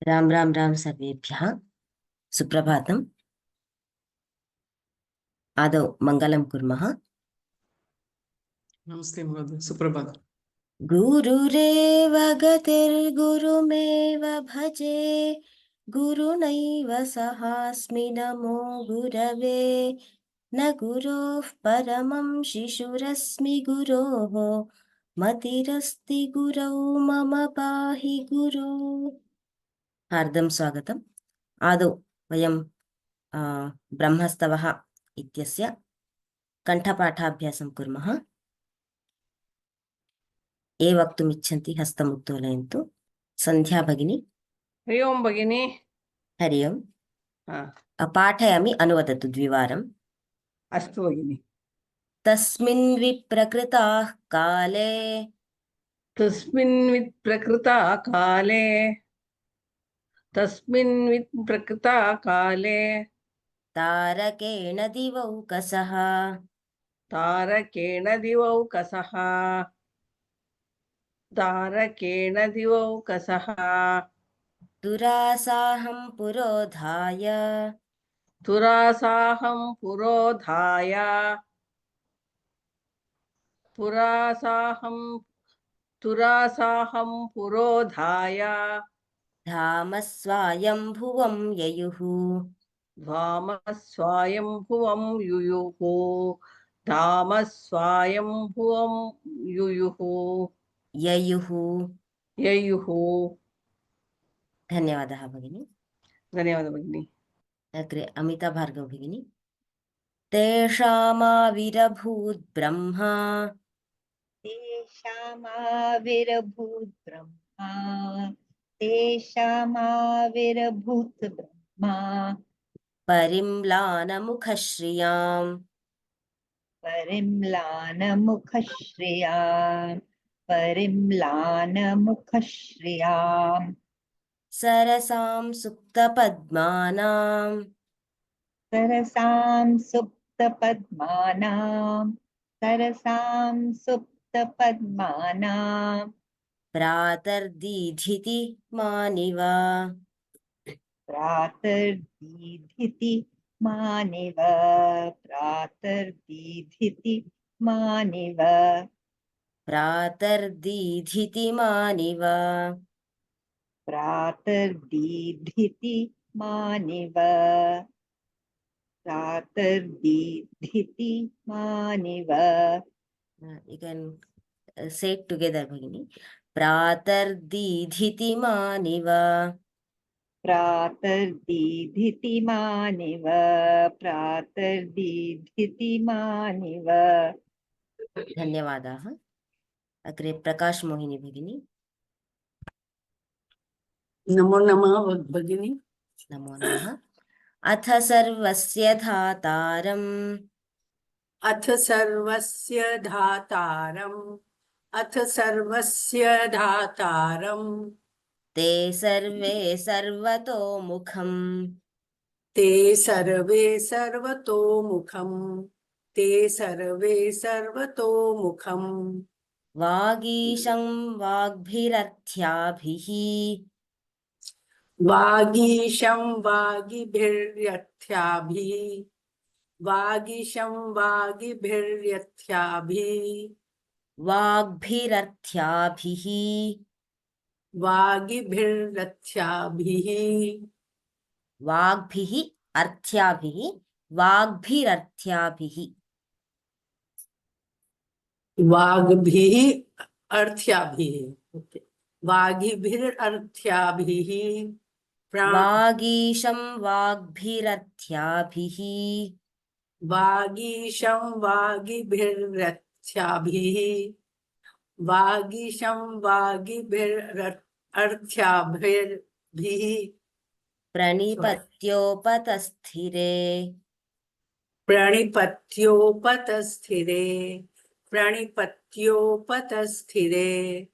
राम राम राम सर्वेभ्यः सुप्रभातम्। आदौ मङ्गलं कुर्मः। नमस्ते महोदय, सुप्रभातम्। गुरुरेव गतिर्गुरुमेव भजे, गुरुनैव सहास्मि नमो गुरवे। न गुरोः परमं शिशुरस्मि गुरोः, मतिरस्ति गुरौ मम पाहि गुरो। हार्दं स्वागतम्। आदौ वयं ब्रह्मस्तवः इत्यस्य कण्ठपाठाभ्यासं कुर्मः। ये वक्तुमिच्छन्ति हस्तम् उत्तोलयन्तु। सन्ध्या भगिनी। हरि ओं भगिनी। हरि ओम्। हा, पाठयामि, अनुवदतु द्विवारम्। अस्तु भगिनी। तस्मिन् विप्रकृताः काले तस्मिन् विप्रकृता काले तारकेण दिवौकसः तारकेण दिवौकसः दुरासाहं पुरोधाय तुरासाहं पुरोधाय तुरासाहं पुरोधाय धाम स्वायम्भुवं ययुः धामस्वायम्भुवं युयुः धामस्वायम्भुवं युयुः ययुः। ययुः। धन्यवादः भगिनी। धन्यवादः भगिनी। अग्रे अमिता भार्गव भगिनी। तेषामाविरभूत् Brahma तेषामाविरभूत् Brahma तेषामाविरभूत् Brahma परिम्लानमुखश्रियाम् परिम्लानमुखश्रियाम् सरसां सुप्तपद्मानां सरसां सुप्तपद्मानां प्रातर्दीधिति मानिव प्रातर्दीधिति मानिव प्रातर्दीधिति मानिव प्रातर्दीधिति मानिव प्रातर्दीधिति मानिव प्रातर्दीधिति मानिव। You can say it together भगिनी। प्रातर्दीधिति मानिव प्रातर्दीधिति मानिव प्रातर्दीधिति मानिव। धन्यवादाः। अग्रे प्रकाश मोहिनी भगिनी। नमो नमः भगिनी। नमो नमः। अथ सर्वस्य धातारम् अथ सर्वस्य धातारम् अथ सर्वस्य धातारम् ते सर्वे सर्वतोमुखम् ते सर्वे सर्वतोमुखम् ते सर्वे सर्वतोमुखम् वागीशं वाग्भिरर्थ्याभिः वागीशं वागिभिर्यर्थ्याभिः वागीशं वागिभिर्यर्थ्याभिः वाग्भिरर्थ्याभिः वागिभिर्यर्थ्याभिः वाग्भिः अर्थ्याभिः वाग्भिरर्थ्याभिः वाग्भिः अर्थ्याभिः वागिभिरर्थ्याभिः वागीशं वाग्भिरर्थ्याभिः वागीशं वागिभिरर्थ्याभिः वागीशं वागिभिरर्थ्याभिः प्रणिपत्योपतस्थिरे प्रणिपत्योपतस्थिरे प्रणिपत्योपतस्थिरे।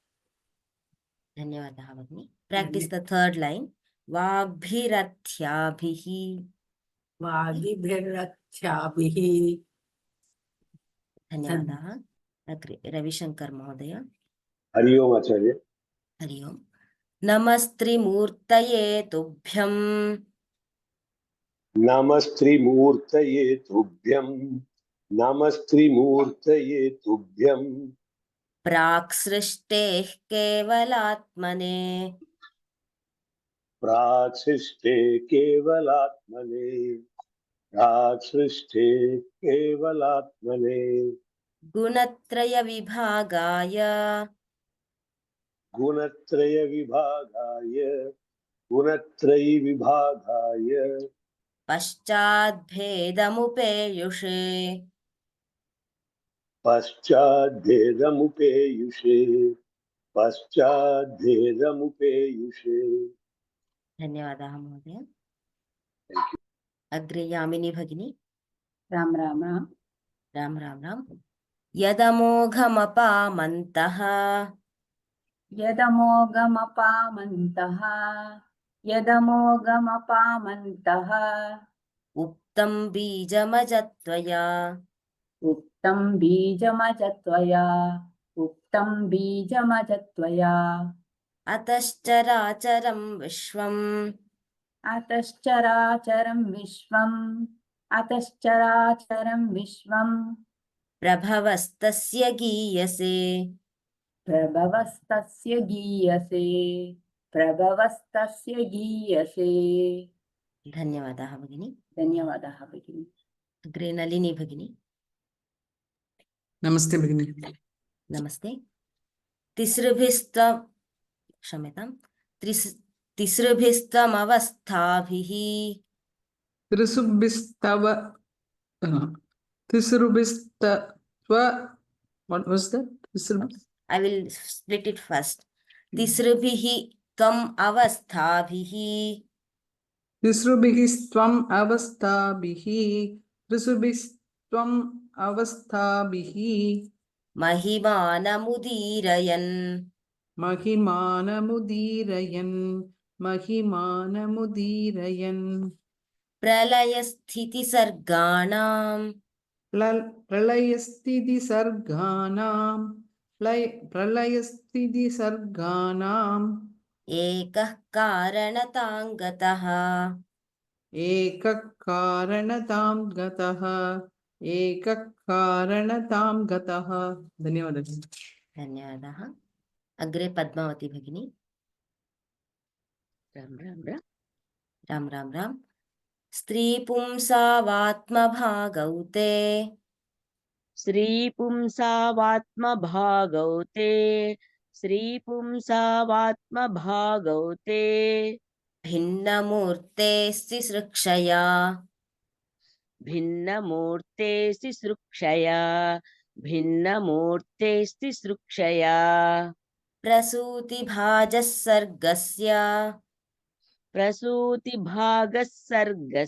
धन्यवादः भगिनी। Practice the third line. वाग्भिरर्थ्याभिः वागिभिरर्थ्याभिः। धन्यवादः। अग्रे रविशंकर महोदय। हरि ओम आचार्य। हरि ओम। नमस्त्रिमूर्तये तुभ्यं नमस्त्रिमूर्तये तुभ्यं नमस्त्रिमूर्तये तुभ्यं प्राक्सृष्टेः केवलात्मने प्राक्शिष्टे केवलात्मने प्राक्शिष्टे केवलात्मने गुणत्रयविभागाय गुणत्रयविभागाय पश्चाद्भेदमुपेयुषे पश्चाद्भेदमुपेयुषे धन्यवादाः महोदय। अग्रे यामिनी भगिनी। राम राम राम राम राम राम। यदमोघमपामन्तः यदमोघमपामन्तः यदमोघमपामन्तः उक्तं बीजमजत्वया उक्तं बीजमजत्वया उक्तं बीजमजत्वया अतश्चराचरं विश्वम् अतश्चराचरं विश्वं प्रभवस्तस्य गीयसे प्रभवस्तस्य गीयसे धन्यवादाः भगिनी। धन्यवादाः भगिनी। अग्रे नलिनी भगिनी। नमस्ते भगिनी। नमस्ते। क्षम्यतां तिसृभिस्त्वमवस्थाभिः तिसृभिस्तव what was that? I will split it first. तिसृभिः त्वम् अवस्थाभिः तिसृभिस्त्वम् अवस्थाभिः तिसृभिस्त्वम् अवस्थाभिः महिमानमुदीरयन् महिमानमुदीरयन् प्रलयस्थितिसर्गाणां प्रलयस्थितिसर्गाणाम् एकः कारणताङ्गतः एकः कारणतां गतः धन्यवादः। धन्यवादाः। अग्रे पद्मावती भगिनी। राम राम राम राम राम राम। स्त्रीपुंसावात्मभागौ ते स्त्रीपुंसावात्मभागौ ते भिन्नमूर्तेस्तिसृक्षया भिन्नमूर्तेस्तिसृक्षया प्रसूतिभाजः सर्गस्य प्रसूतिभाजः सर्वस्य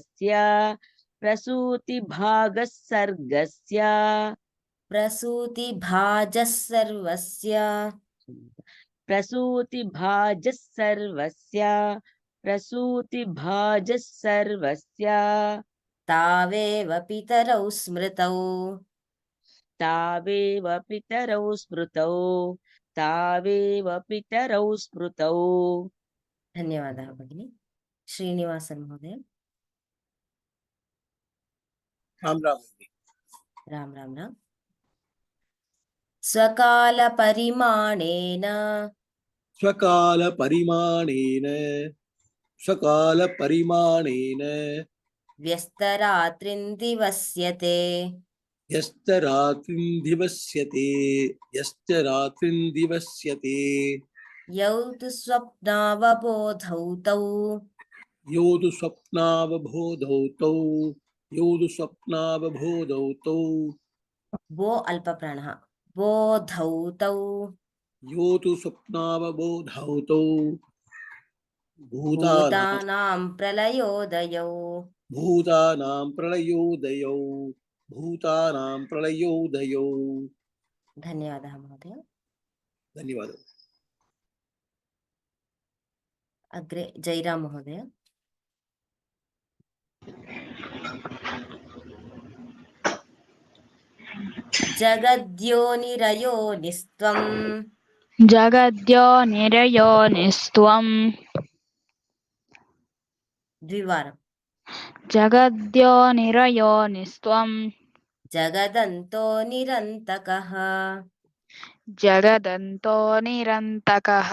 तावेव पितरौ स्मृतौ धन्यवादः भगिनी। श्रीनिवासन महोदय। राम राम राम राम राम। स्वकालपरिमाणेन स्वकालपरिमाणेन व्यस्तरात्रिन्दिवस्यते यश्च यौ तु स्वप्नावबोधौ तौ वो अल्पप्राणः बोधौ तौ भूतानां प्रलयोदयौ धन्यवादः महोदय। धन्यवादः। अग्रे जयराम महोदय। जगद्योनिरयोनिस्त्वं जगद्यो निरयोनिस्त्वं द्विवारं जगद्यो निरयोनिस्त्वं जगदन्तो निरन्तकः जगदन्तो निरन्तकः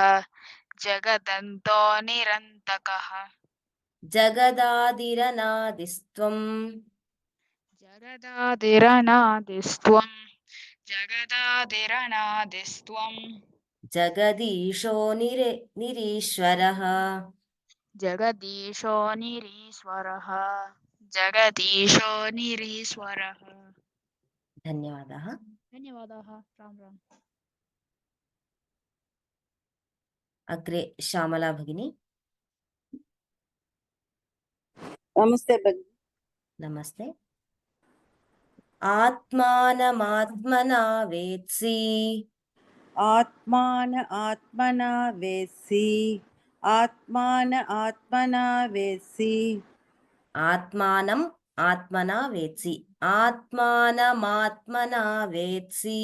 जगदन्तो निरन्तकः जगदादिरनादिस्त्वं जगदादिरनादिस्त्वं जगदादिरनादिस्त्वं जगदीशो निरीश्वरः जगदीशो निरीश्वरः जगदीशो निरीश्वरः धन्यवादः धन्यवादाः राम राम अग्रे श्यामला भगिनी नमस्ते भगिनी नमस्ते आत्मानमात्मना वेत्सि आत्मान आत्मना वेत्सि आत्मान आत्मना वेत्सि आत्मानम् आत्मना वेत्सि आत्मानमात्मना वेत्सि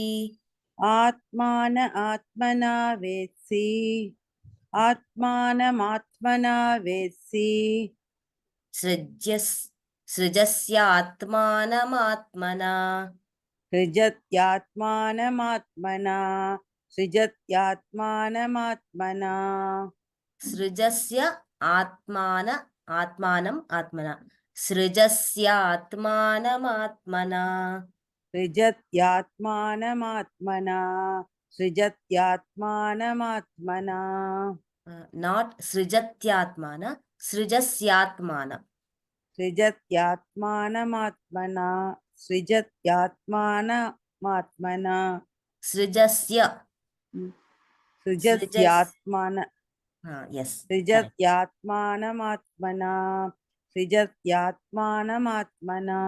आत्मान आत्मना वेत्सि आत्मानमात्मना वेत्सि सृजस्यात्मानमात्मना सृजत्यात्मानमात्मना सृजत्यात्मानमात्मना सृजस्य आत्मानम् आत्मना सृजस्यात्मानमात्मना सृजत्यात्मानमात्मना सृजत्यात्मानमात्मना नाट् सृजत्यात्मान सृजस्यात्मान सृजत्यात्मानमात्मना सृजत्यात्मानमात्मना सृजस्य सृजत्यात्मान यस् सृजत्यात्मानमात्मना सृजत्यात्मानमात्मना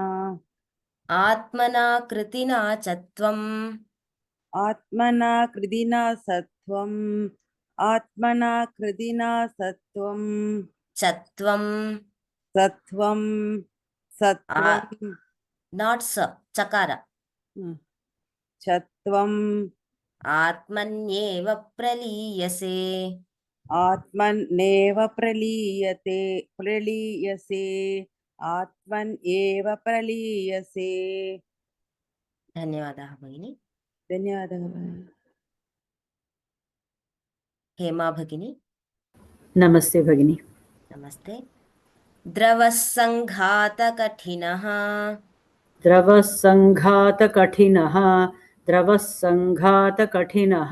आत्मना कृतिना च त्वम् आत्मना कृदिना सत्वम् आत्मना कृदिना सत्वम् चत्वम् सत्वं सत्वं नाट् स चकार चत्वम् आत्मन्येव प्रलीयसे आत्मन्नेव प्रलीयसे आत्मन् एव प्रलीयसे धन्यवादः भगिनी धन्यवादः हेमा भगिनी नमस्ते भगिनी नमस्ते द्रवः सङ्घातकठिनः द्रवः सङ्घातकठिनः द्रवः सङ्घातकठिनः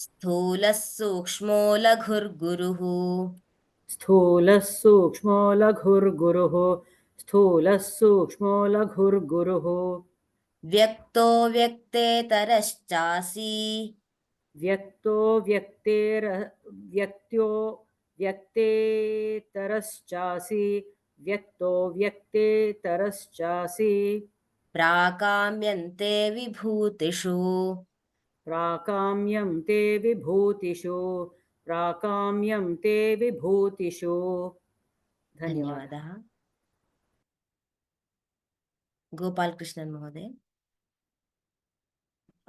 स्थूलः सूक्ष्मो लघुर्गुरुः स्थूलः सूक्ष्मो लघुर्गुरुः स्थूलः सूक्ष्मो लघुर्गुरुः व्यक्तो व्यक्तेतरश्चासि व्यक्तो व्यक्तेतरश्चासि व्यक्तो व्यक्तेतरश्चासि प्राकाम्यन्ते विभूतिषु प्राकाम्यं ते विभूतिषु प्राकाम्यं ते विभूतिषु धन्यवादः गोपाल कृष्णन महोदय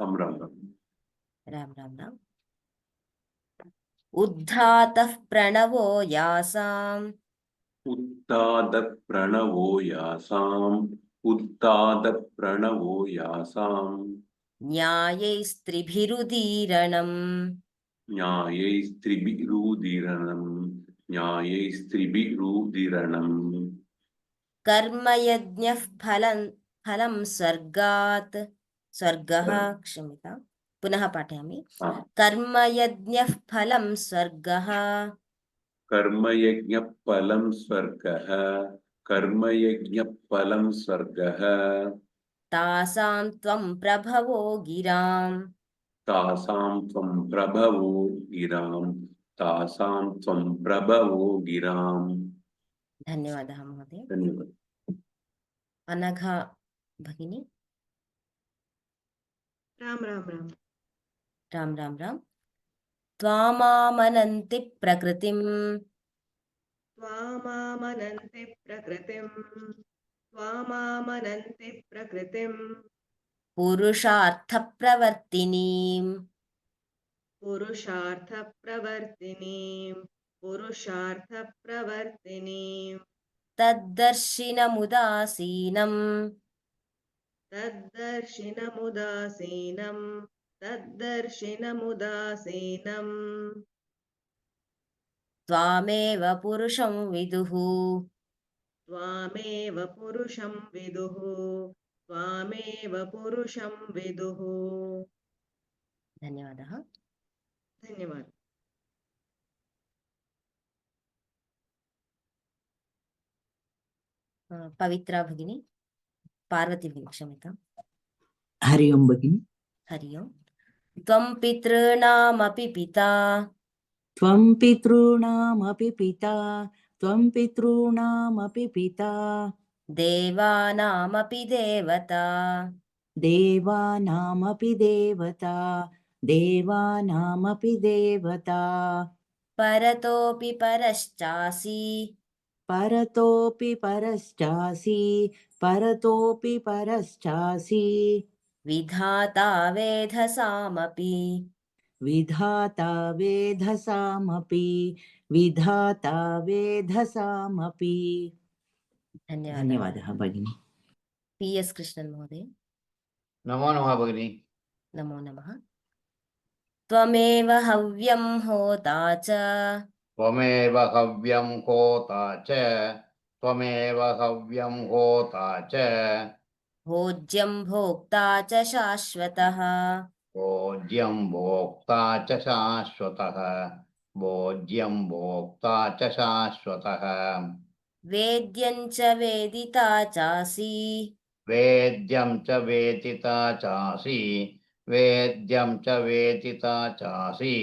राम राम राम राम राम राम उद्धातः प्रणवो यासाम् उत्तादप्रणवो यासाम् उत्तादप्रणवो यासाम् न्यायैस्त्रिभिरुदीरणम् न्यायैस्त्रिभिरुदीरणम् कर्म यज्ञः फलं स्वर्गात् स्वर्गः क्षम्यता पुनः पाठयामि कर्म यज्ञः फलं स्वर्गः कर्मयज्ञः फलं स्वर्गः कर्मयज्ञः फलं स्वर्गः तासां त्वं प्रभवो गिराम् तासां त्वं प्रभवो गिराम् तासां त्वं प्रभवो गिराम् धन्यवादः महोदय धन्यवादः अनघा भगिनी राम राम राम राम राम राम त्वामामनन्ति प्रकृतिम् त्वामामनन्ति प्रकृतिम् पुरुषार्थप्रवर्तिनीम् पुरुषार्थप्रवर्तिनीं पुरुषार्थप्रवर्तिनीं तद्दर्शिनमुदासीनं तद्दर्शिनमुदासीनं तद्दर्शिनमुदासीनं त्वामेव पुरुषं विदुः त्वामेव पुरुषं विदुः त्वामेव पुरुषं विदुः। धन्यवादः। धन्यवादः। पवित्रा भगिनी, पार्वती भगिनी क्षम्यताम्। हरि ओं भगिनि। हरि ओम्। त्वं पितॄणामपि पिता त्वं पितॄणामपि पिता त्वं पितॄणामपि पिता देवानामपि देवता देवानामपि देवता देवानामपि देवता परतोऽपि परश्चासि परतोऽपि परश्चासि परतोऽपि परश्चासि विधाता वेधसामपि विधाता वेधसामपि विधाता वेधसामपि। धन्यवादः भगिनि। PS कृष्णन् महोदय। नमो नमः भगिनी। नमो नमः। त्वमेव हव्यं होता च त्वमेव हव्यं होता च त्वमेव हव्यं होता च भोज्यं भोक्ता च शाश्वतः भोज्यं भोक्ता च शाश्वतः भोज्यं भोक्ता च शाश्वतः वेद्यं च वेदिता चासि वेद्यं च वेदिता चासि वेद्यं च वेदिता चासि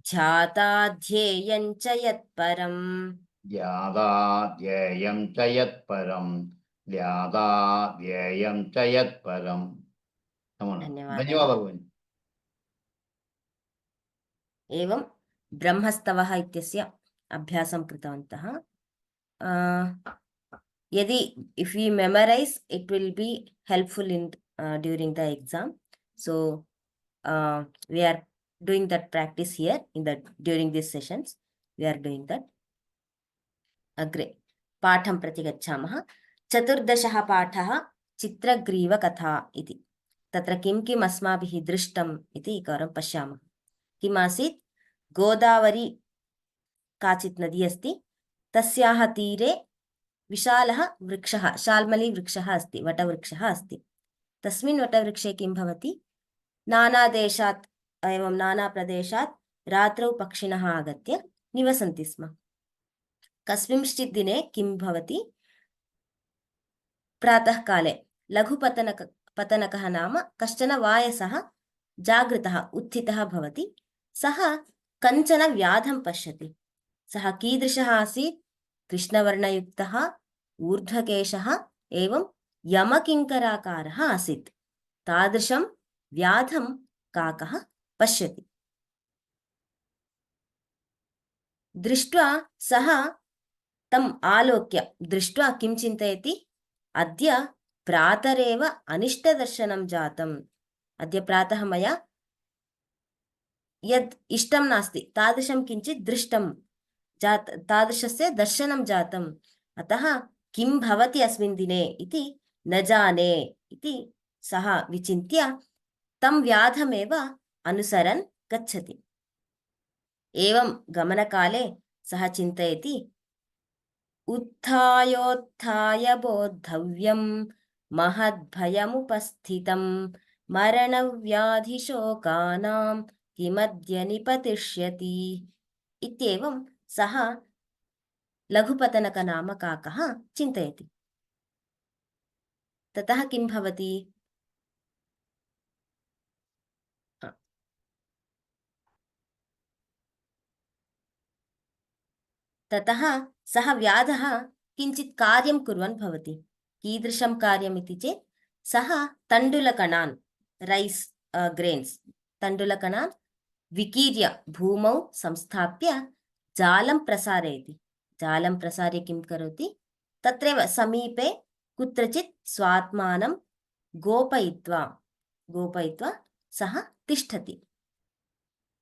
ध्याता ध्येयं च यत्परम् ध्याता ध्येयं च यत्परं ध्याता ध्येयं च यत्परम्। धन्यवादः। धन्यवादः भगिनि। एवं ब्रह्मस्तवः इत्यस्य अभ्यासं कृतवन्तः। यदि if we memorize, it will be helpful in during the exam. So we are doing that practice here in the during these sessions. We are doing that. अग्रे पाठं प्रति गच्छामः। चतुर्दशः पाठः चित्रग्रीवकथा इति। तत्र किं किम् अस्माभिः दृष्टम् इति एकवारं पश्यामः। किम् आसीत्? गोदावरी काचित् नदी अस्ति, तस्याः तीरे विशालः वृक्षः, शाल्मली वृक्षः अस्ति, वटवृक्षः अस्ति। तस्मिन् वटवृक्षे किं भवति? नानादेशात् एवं नानाप्रदेशात् रात्रौ पक्षिणः आगत्य निवसन्ति स्म। कस्मिंश्चित् दिने किं भवति? प्रातःकाले लघुपतनकः नाम कश्चन वायसः जागृतः उत्थितः भवति। सः कञ्चन व्याधं पश्यति। सः कीदृशः आसीत्? कृष्णवर्णयुक्तः, ऊर्ध्वकेशः एवं यमकिङ्कराकारः आसीत्। तादृशं व्याधं काकः पश्यति। दृष्ट्वा सः तम् आलोक्य दृष्ट्वा किं चिन्तयति? अद्य प्रातरेव अनिष्टदर्शनं जातम्। अद्य प्रातः मया यद् इष्टं नास्ति तादृशं किञ्चित् दृष्टं तादृशस्य दर्शनं जातम्। अतः किं भवति अस्मिन् दिने इति न जाने इति सः विचिन्त्य तं व्याधमेव अनुसरन् गच्छति। एवं गमनकाले सः चिन्तयति, उत्थायोत्थाय बोद्धव्यं महद्भयमुपस्थितं मरणव्याधिशोकानां किमद्य निपतिष्यति इत्येवं सः लघुपतनकनाम काकः चिन्तयति। ततः किं भवति? ततः सः व्याधः किञ्चित् कार्यं कुर्वन् भवति। कीदृशं कार्यम् इति चेत् सः तण्डुलकणान्, रैस् ग्रेन्स् तण्डुलकणान् विकीर्य भूमौ संस्थाप्य जालं प्रसारयति। जालं प्रसार्य किं करोति? तत्रैव समीपे कुत्रचित् स्वात्मानं गोपयित्वा सः तिष्ठति।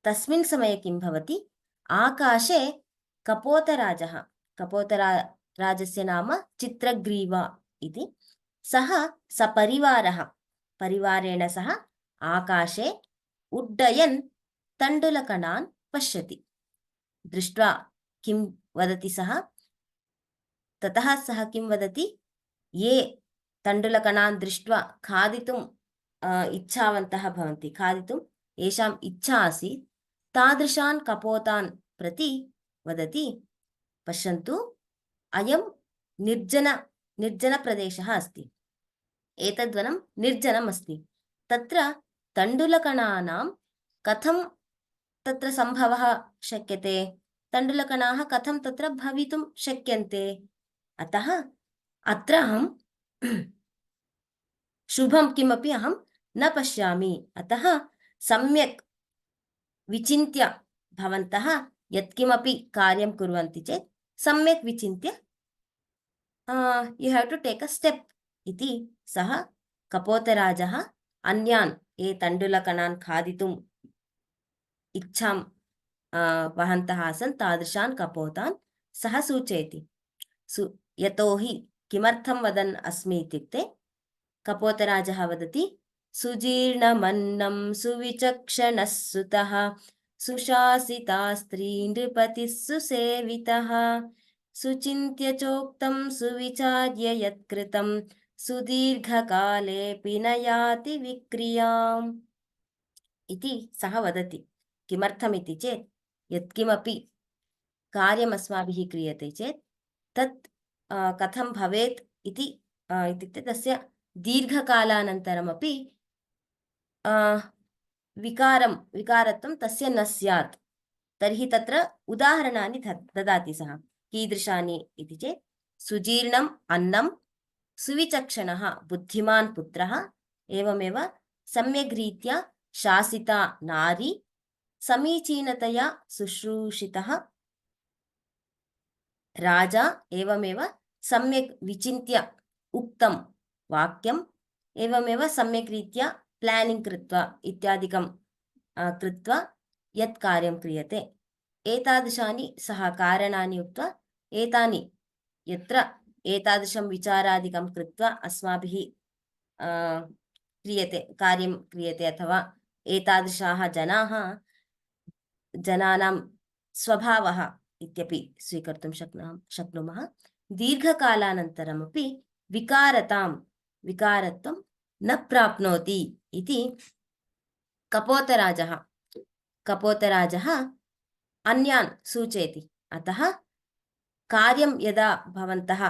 तस्मिन् समये किं भवति, आकाशे कपोतराजः, कपोतराजस्य नाम चित्रग्रीवा इति, सः सपरिवारः, परिवारेण सह आकाशे उड्डयन् तण्डुलकणान् पश्यति। दृष्ट्वा किं वदति सः, ततः सः किं वदति, ये तण्डुलकणान् दृष्ट्वा खादितुम् इच्छावन्तः भवन्ति, खादितुम् येषाम् इच्छा आसीत्, तादृशान् कपोतान् प्रति वदति, पश्यन्तु अयं निर्जनप्रदेशः अस्ति, एतद्वनं निर्जनम् अस्ति, तत्र तण्डुलकणानां कथं तत्र सम्भवः शक्यते, तण्डुलकणाः कथं तत्र भवितुं शक्यन्ते, अतः अत्र अहं शुभं किमपि अहं न पश्यामि, अतः सम्यक् विचिन्त्य भवन्तः यत्किमपि कार्यं कुर्वन्ति चेत् सम्यक् विचिन्त्य you have to take a step इति सः कपोतराजः अन्यान् ये तण्डुलकणान् खादितुम् इच्छां वहन्तः आसन् तादृशान् कपोतान् सः सूचयति। यतोहि किमर्थं वदन् अस्मि इत्युक्ते, कपोतराजः वदति, सुजीर्णमन्नं सुविचक्षणः सुतः सुशासिता स्त्री नृपतिः सुसेवितः सुचिन्त्य चोक्तं सुविचार्य यत्कृतं सुदीर्घकालेऽपि न याति विक्रियाम् इति सः वदति। किमर्थमिति चेत्, यत्किमपि कार्यम् अस्माभिः क्रियते चेत् तत् कथं भवेत् इति इत्युक्ते तस्य दीर्घकालानन्तरमपि विकारत्वं तस्य न स्यात्। तर्हि तत्र उदाहरणानि ददाति सः, कीदृशानि इति चेत्, सुजीर्णम् अन्नं, सुविचक्षणः बुद्धिमान् पुत्रः, एवमेव सम्यग् रीत्या शासिता नारी, समीचीनतया शुश्रूषितः राजा, एवमेव सम्यक् विचिन्त्य उक्तं वाक्यम्, एवमेव सम्यक् रीत्या प्लानिंग कृत्वा इत्यादिकं कृत्वा यत् कार्यं क्रियते, एतादृशानि सः कारणानि उक्त्वा, एतानि यत्र एतादृशं विचारादिकं कृत्वा अस्माभिः क्रियते, कार्यं क्रियते, अथवा एतादृशाः जनानां स्वभावः इत्यपि स्वीकर्तुं शक्नुमः। दीर्घकालानन्तरमपि विकारत्वं न प्राप्नोति इति कपोतराजः अन्यान् सूचयति। अतः कार्यं यदा भवन्तः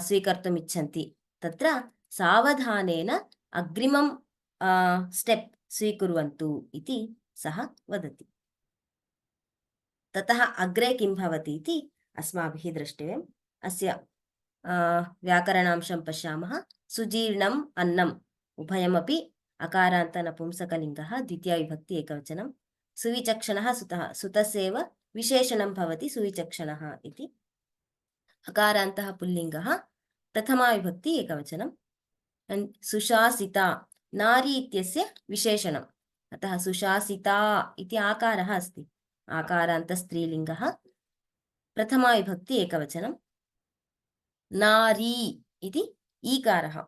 स्वीकर्तुम् इच्छन्ति, तत्र सावधानेन अग्रिमं स्टेप् स्वीकुर्वन्तु इति सः वदति। ततः अग्रे किं भवति इति अस्माभिः द्रष्टव्यम्। अस्य व्याकरणांशं पश्यामः। सुजीर्णम् अन्नम् उभयमपि अकारान्त नपुंसकलिङ्गः, द्वितीया विभक्ति एकवचनं। सुविचक्षणः सुतः, सुतस्यैव विशेषणं भवति सुविचक्षणः इति। अकारान्तः पुल्लिङ्गः, प्रथमा विभक्ति एकवचनं। सुशासिता नारी इत्यस्य विशेषणम्, अतः सुशासिता इति आकारः अस्ति, आकारान्त स्त्रीलिङ्गः, प्रथमा विभक्ति एकवचनं। नारी इति ईकारः,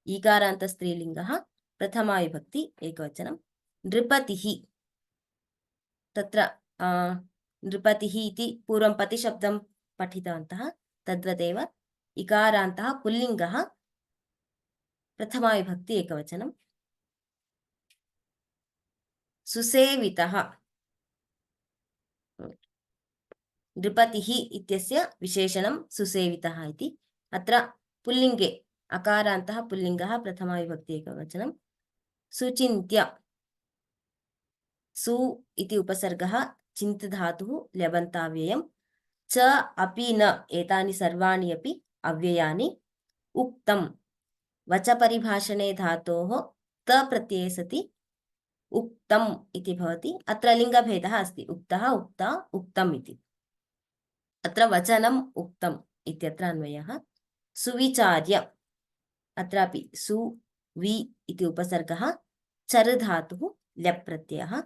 ईकारान्त स्त्रीलिङ्गः, प्रथमा विभक्ति एकवचनं। नृपतिः, तत्र नृपतिः इति पूर्वं पतिशब्दं पठितवन्तः, तद्वदेव इकारान्तः पुल्लिङ्गः, प्रथमा विभक्ति एकवचनं। सुसेवितः, नृपतिः इत्यस्य विशेषणं सुसेवितः इति। अत्र पुल्लिङ्गे अकारान्तः पुल्लिङ्गः, प्रथमा विभक्ति एकवचनं। सुचिन्त्य, सु इति उपसर्गः, चिन्त धातुः, ल्यबन्ताव्ययम्। च अपि न, एतानि सर्वाणि अपि अव्ययानि। उक्तं, वचपरिभाषणे धातोः त प्रत्यये सति उक्तम् इति भवति। अत्र लिङ्गभेदः अस्ति, उक्तः, उक्ता, उक्तम् इति। अत्र वचनम् उक्तम् इत्यत्र अन्वयः। सुविचार्य, अत्रापि सु वि इति उपसर्गः, चर् धातुः, ल्यप् प्रत्ययः।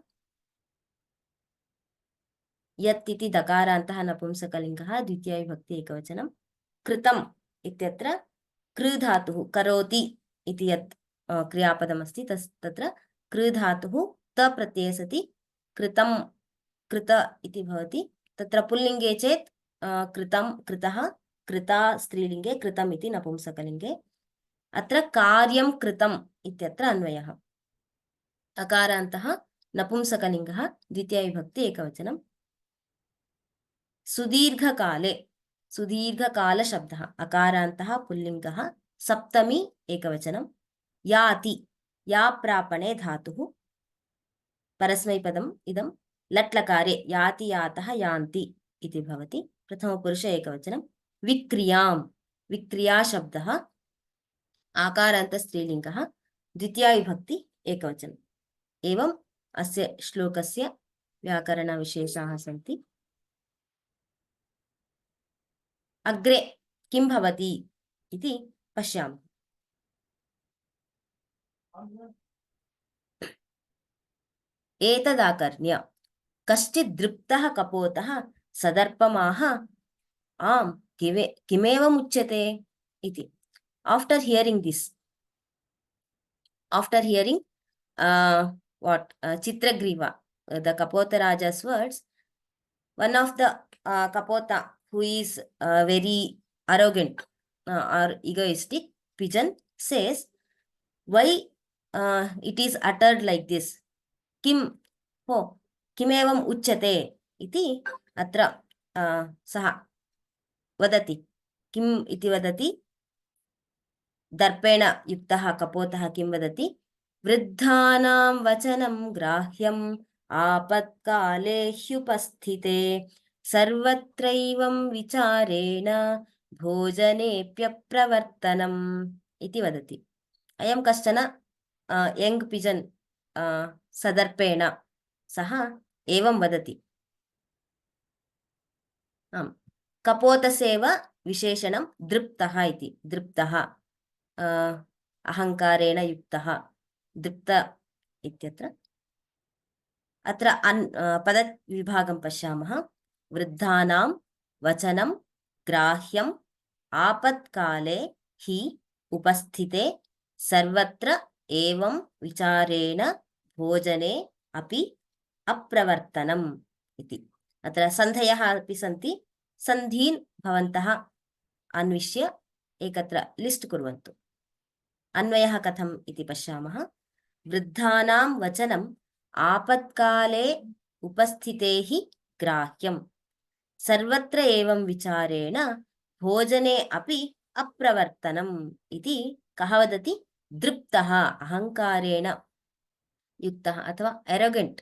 यत् इति दकारान्तः नपुंसकलिङ्गः, द्वितीयाविभक्ति एकवचनं। कृतम् इत्यत्र कृ धातुः, करोति इति यत् क्रियापदमस्ति तत्र कृ धातुः त प्रत्यये सति कृतं कृत इति भवति। तत्र पुल्लिङ्गे चेत् कृतं कृतः, कृता स्त्रीलिङ्गे, कृतम् इति नपुंसकलिङ्गे। अत्र कार्यं कृतम् इत्यत्र अन्वयः। अकारान्तः नपुंसकलिङ्गः, द्वितीयाविभक्ति एकवचनं। सुदीर्घकाले, सुदीर्घकालशब्दः, अकारान्तः पुल्लिङ्गः, सप्तमी एकवचनं। याति, या प्रापणे धातुः, परस्मैपदम् इदं। लट्लकारे याति यातः यान्ति इति भवति, प्रथमपुरुष एकवचनं। विक्रियां, विक्रियाशब्दः, आकारान्तस्त्रीलिङ्गः, द्वितीयाविभक्ति एकवचनम्। एवम् अस्य श्लोकस्य व्याकरणविशेषाः सन्ति। अग्रे किं भवति इति पश्यामः। एतदाकर्ण्य कश्चित् दृप्तः कपोतः सदर्पमाह आम् किमेवमुच्यते इति। After hearing this, after hearing Chitragriva, the Kapota Raja's words, one of the Kapota who is very arrogant or egoistic pigeon says, why it is uttered like this? Kim ho kimevam uchyate iti atra saha vadati. Kim iti vadati? दर्पेण युक्तः कपोतः किं वदति? वृद्धानां वचनं ग्राह्यम् आपत्काले ह्युपस्थिते सर्वत्रैवं विचारेण भोजनेऽप्यप्रवर्तनम् इति वदति। अयं कश्चन यंग पिजन सदर्पेण सः एवं वदति। कपोतस्यैव विशेषणं दृप्तः इति। दृप्तः अहंकारेण युक्तः, दृप्त इत्यत्र। अत्र पदविभागं पश्यामः। वृद्धानां वचनं ग्राह्यम् आपत्काले हि उपस्थिते सर्वत्र एवं विचारेण भोजने अपि अप्रवर्तनम् इति। अत्र सन्धयः अपि सन्ति। सन्धीन् भवन्तः अन्विष्य एकत्र लिस्ट् कुर्वन्तु। अन्वयः कथम् इति पश्यामः। वृद्धानां वचनम् आपत्काले उपस्थिते हि ग्राह्यम् सर्वत्र एवं विचारेण भोजने अपि अप्रवर्तनम् इति कः वदति? दृप्तः, अहंकारेण युक्तः अथवा एरोगेंट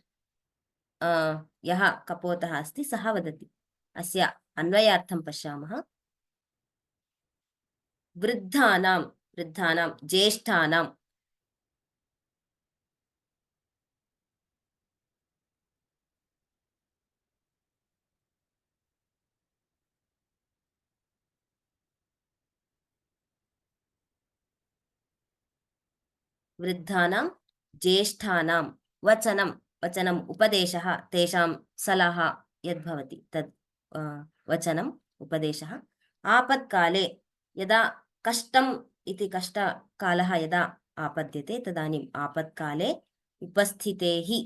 यः कपोतः अस्ति सः वदति। अस्य अन्वयार्थं पश्यामः। वृद्धानां, वृद्धानां ज्येष्ठानां, वृद्धानां ज्येष्ठानां वचनं, वचनम् उपदेशः, तेषां सलहा यद्भवति तद् वचनम् उपदेशः। आपत्काले, यदा कष्टम् इति कष्टकालः यदा आपद्यते तदानीम् आपत्काले उपस्थिते हि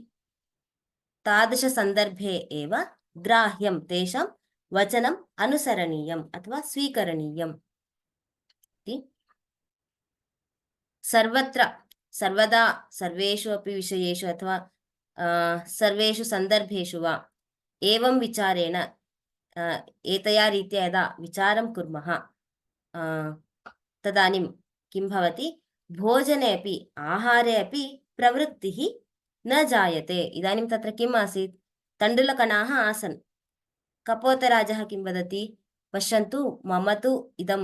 तादृशसन्दर्भे एव ग्राह्यं, तेषां वचनम् अनुसरणीयम् अथवा स्वीकरणीयम् इति। सर्वत्र, सर्वदा, सर्वेषु अपि विषयेषु अथवा सर्वेषु सन्दर्भेषु वा एवं विचारेण, एतया रीत्या यदा विचारं कुर्मः तदानीं किं भवति? भोजने अपि, आहारे अपि प्रवृत्तिः न जायते। इदानीं तत्र किम् आसीत्? तण्डुलकणाः आसन्। कपोतराजः किं वदति? पश्यन्तु, मम तु इदं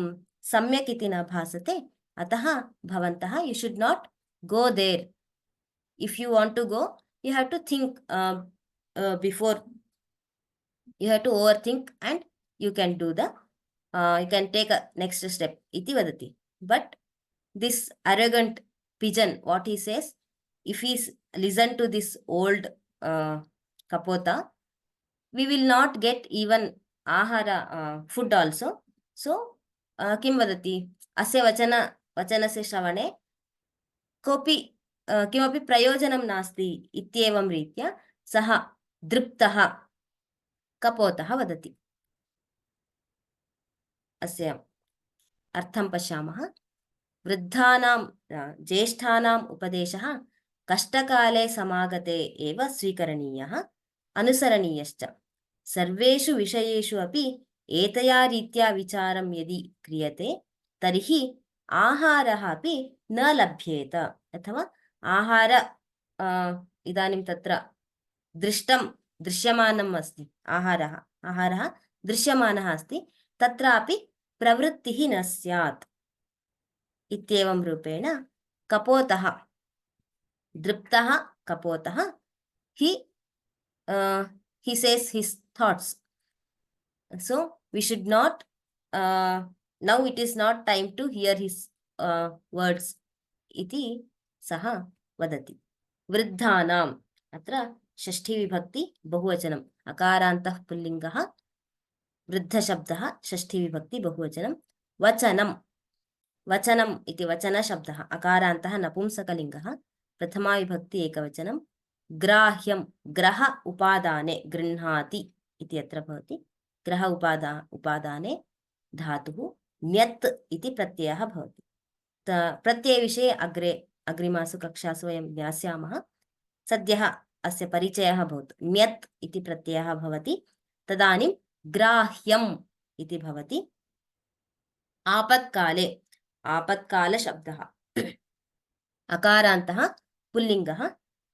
सम्यक् इति न भासते, अतः भवन्तः you should not go there. If you want to go, you have to think before, you have to overthink and you can do the you can take a next step iti vadati. But this arrogant pigeon, what he says, if he listen to this old kapota, we will not get even ahara food also. So किं वदति अस्य वचनस्य श्रवणे कोऽपि किमपि प्रयोजनं नास्ति इत्येवं रीत्या सः दृप्तः कपोतः वदति। अस्य अर्थं पश्यामः। वृद्धानां ज्येष्ठानाम् उपदेशः कष्टकाले समागते एव स्वीकरणीयः अनुसरणीयश्च। सर्वेषु विषयेषु अपि एतया रीत्या विचारं यदि क्रियते तर्हि आहारः अपि न लभ्येत। अथवा आहार इदानीं तत्र दृश्यमानम् अस्ति। आहारः दृश्यमानः अस्ति, तत्रापि प्रवृत्तिः न स्यात् इत्येवं रूपेण कपोतः दृप्तः कपोतः he says his thoughts. So we should not now it is not time to hear his words iti सः वदति। वृद्धानाम् अत्र षष्ठी विभक्ति बहुवचनम् अकारान्तः पुल्लिङ्गः वृद्धशब्दः षष्ठी विभक्ति बहुवचनं वचनम् इति वचनशब्दः अकारान्तः नपुंसकलिङ्गः प्रथमा विभक्ति एकवचनं ग्राह्यं ग्रह उपादाने गृह्णाति इति अत्र भवति। ग्रह उपादाने धातुः ण्यत् इति प्रत्ययः भवति। प्रत्ययविषये अग्रिमासु कक्षासु वयं ज्ञास्यामः। सद्यः अस्य परिचयः भवतु। ण्यत् इति प्रत्ययः भवति, तदानीं ग्राह्यम् इति भवति। आपत्कालशब्दः अकारान्तः पुल्लिङ्गः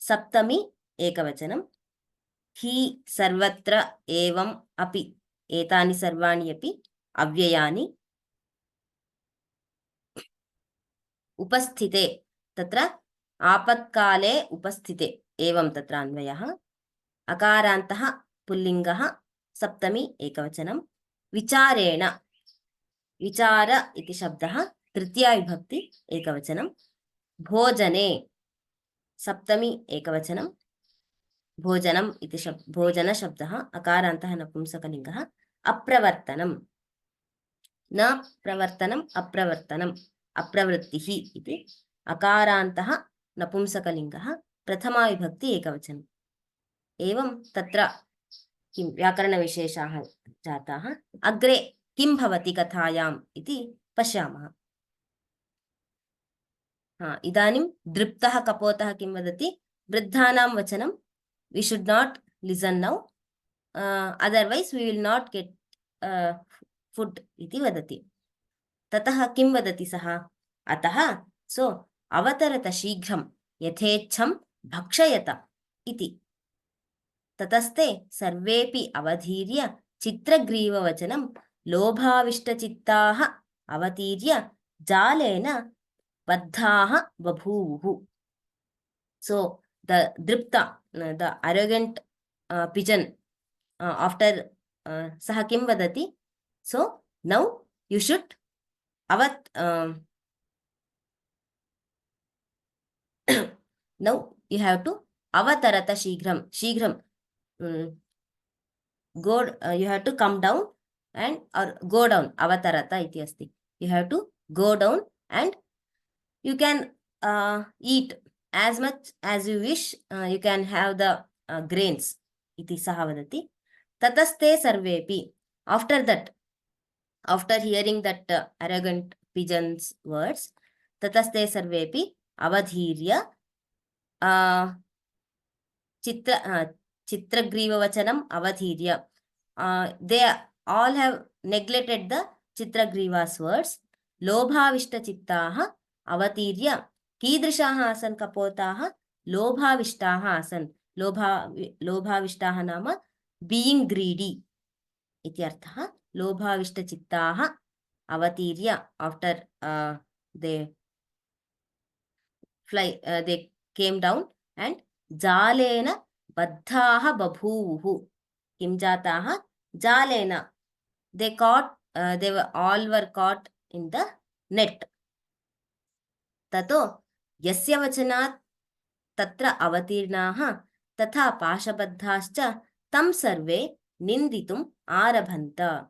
सप्तमी एकवचनं हि सर्वत्र एवम् अपि एतानि सर्वाणि अपि अव्ययानि उपस्थिते तत्र आपत्काले उपस्थिते एवं तत्र अन्वयः। अकारान्तः पुल्लिङ्गः सप्तमी एकवचनं विचारेण विचार इति शब्दः तृतीया विभक्ति एकवचनं भोजने सप्तमी एकवचनं भोजनम् इति भोजनशब्दः अकारान्तः नपुंसकलिङ्गः अप्रवर्तनं न प्रवर्तनम् अप्रवर्तनम् अप्रवृत्तिः इति अकारान्तः नपुंसकलिङ्गः प्रथमा विभक्ति एकवचनम्। एवं तत्र किं व्याकरणविशेषाः जाताः। अग्रे किं भवति कथायाम् इति पश्यामः। इदानीं दृप्तः कपोतः किं वदति? वृद्धानां वचनं we should not listen now, otherwise we will not get food इति वदति। ततः किं वदति सः? अतः अवतरत शीघ्रं यथेच्छं भक्षयत इति। ततस्ते सर्वेपि अवधीर्य चित्रग्रीववचनं लोभाविष्टचित्ताः अवतीर्य जालेन बद्धाः बभूवुः। So the dripta, the arrogant pigeon, after saha kim vadati? So now you should now you have to avatarata shighram you have to come down and or go down. Avatarata iti asti. You have to go down and you can eat as much as you wish. You can have the grains iti saha vadati. Tataste sarvepi. After that, after hearing that arrogant pigeon's words, tataste sarvepi avadhirya chitragrivavachanam avadhirya. They all have neglected the chitragriva's words. Lobhavishtachittaha avatirya. कीदृशाः आसन् कपोताः? लोभाविष्टाः आसन्। लोभाविष्टाः नाम being greedy इति अर्थः। लोभाविष्टचित्ताः अवतीर्य after they came down and जालेन बद्धाः बभूवुः। किं जाताः? जालेन they all were caught in the net. ततो यस्य वचनात् तत्र अवतीर्णाः तथा पाशबद्धाश्च तं सर्वे ninditum arabhanta.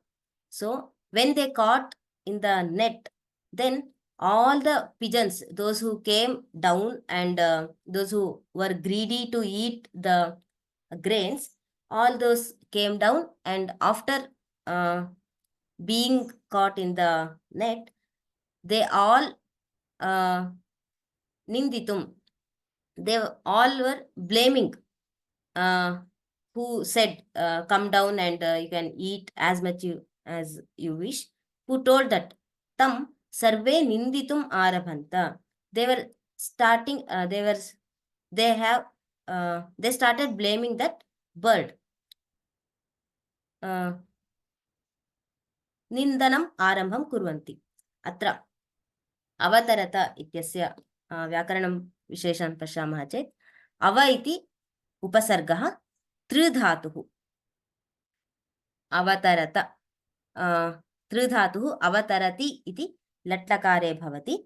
So when they caught in the net, then all the pigeons, those who came down and those who were greedy to eat the grains, all those came down, and after being caught in the net, they all ninditum, they all were blaming who said come down and you can eat as much as you wish, who told that tam sarve ninditum arabhanta. They were starting they started blaming that bird. निन्दनम् आरम्भं कुर्वन्ति. अत्र अवतरत इत्यस्य व्याकरणं विशेषं पश्यामः चेत् अव इति उपसर्गः तृधातुः, अवतरत तृधातुः अवतरति इति लट्लकारे भवति.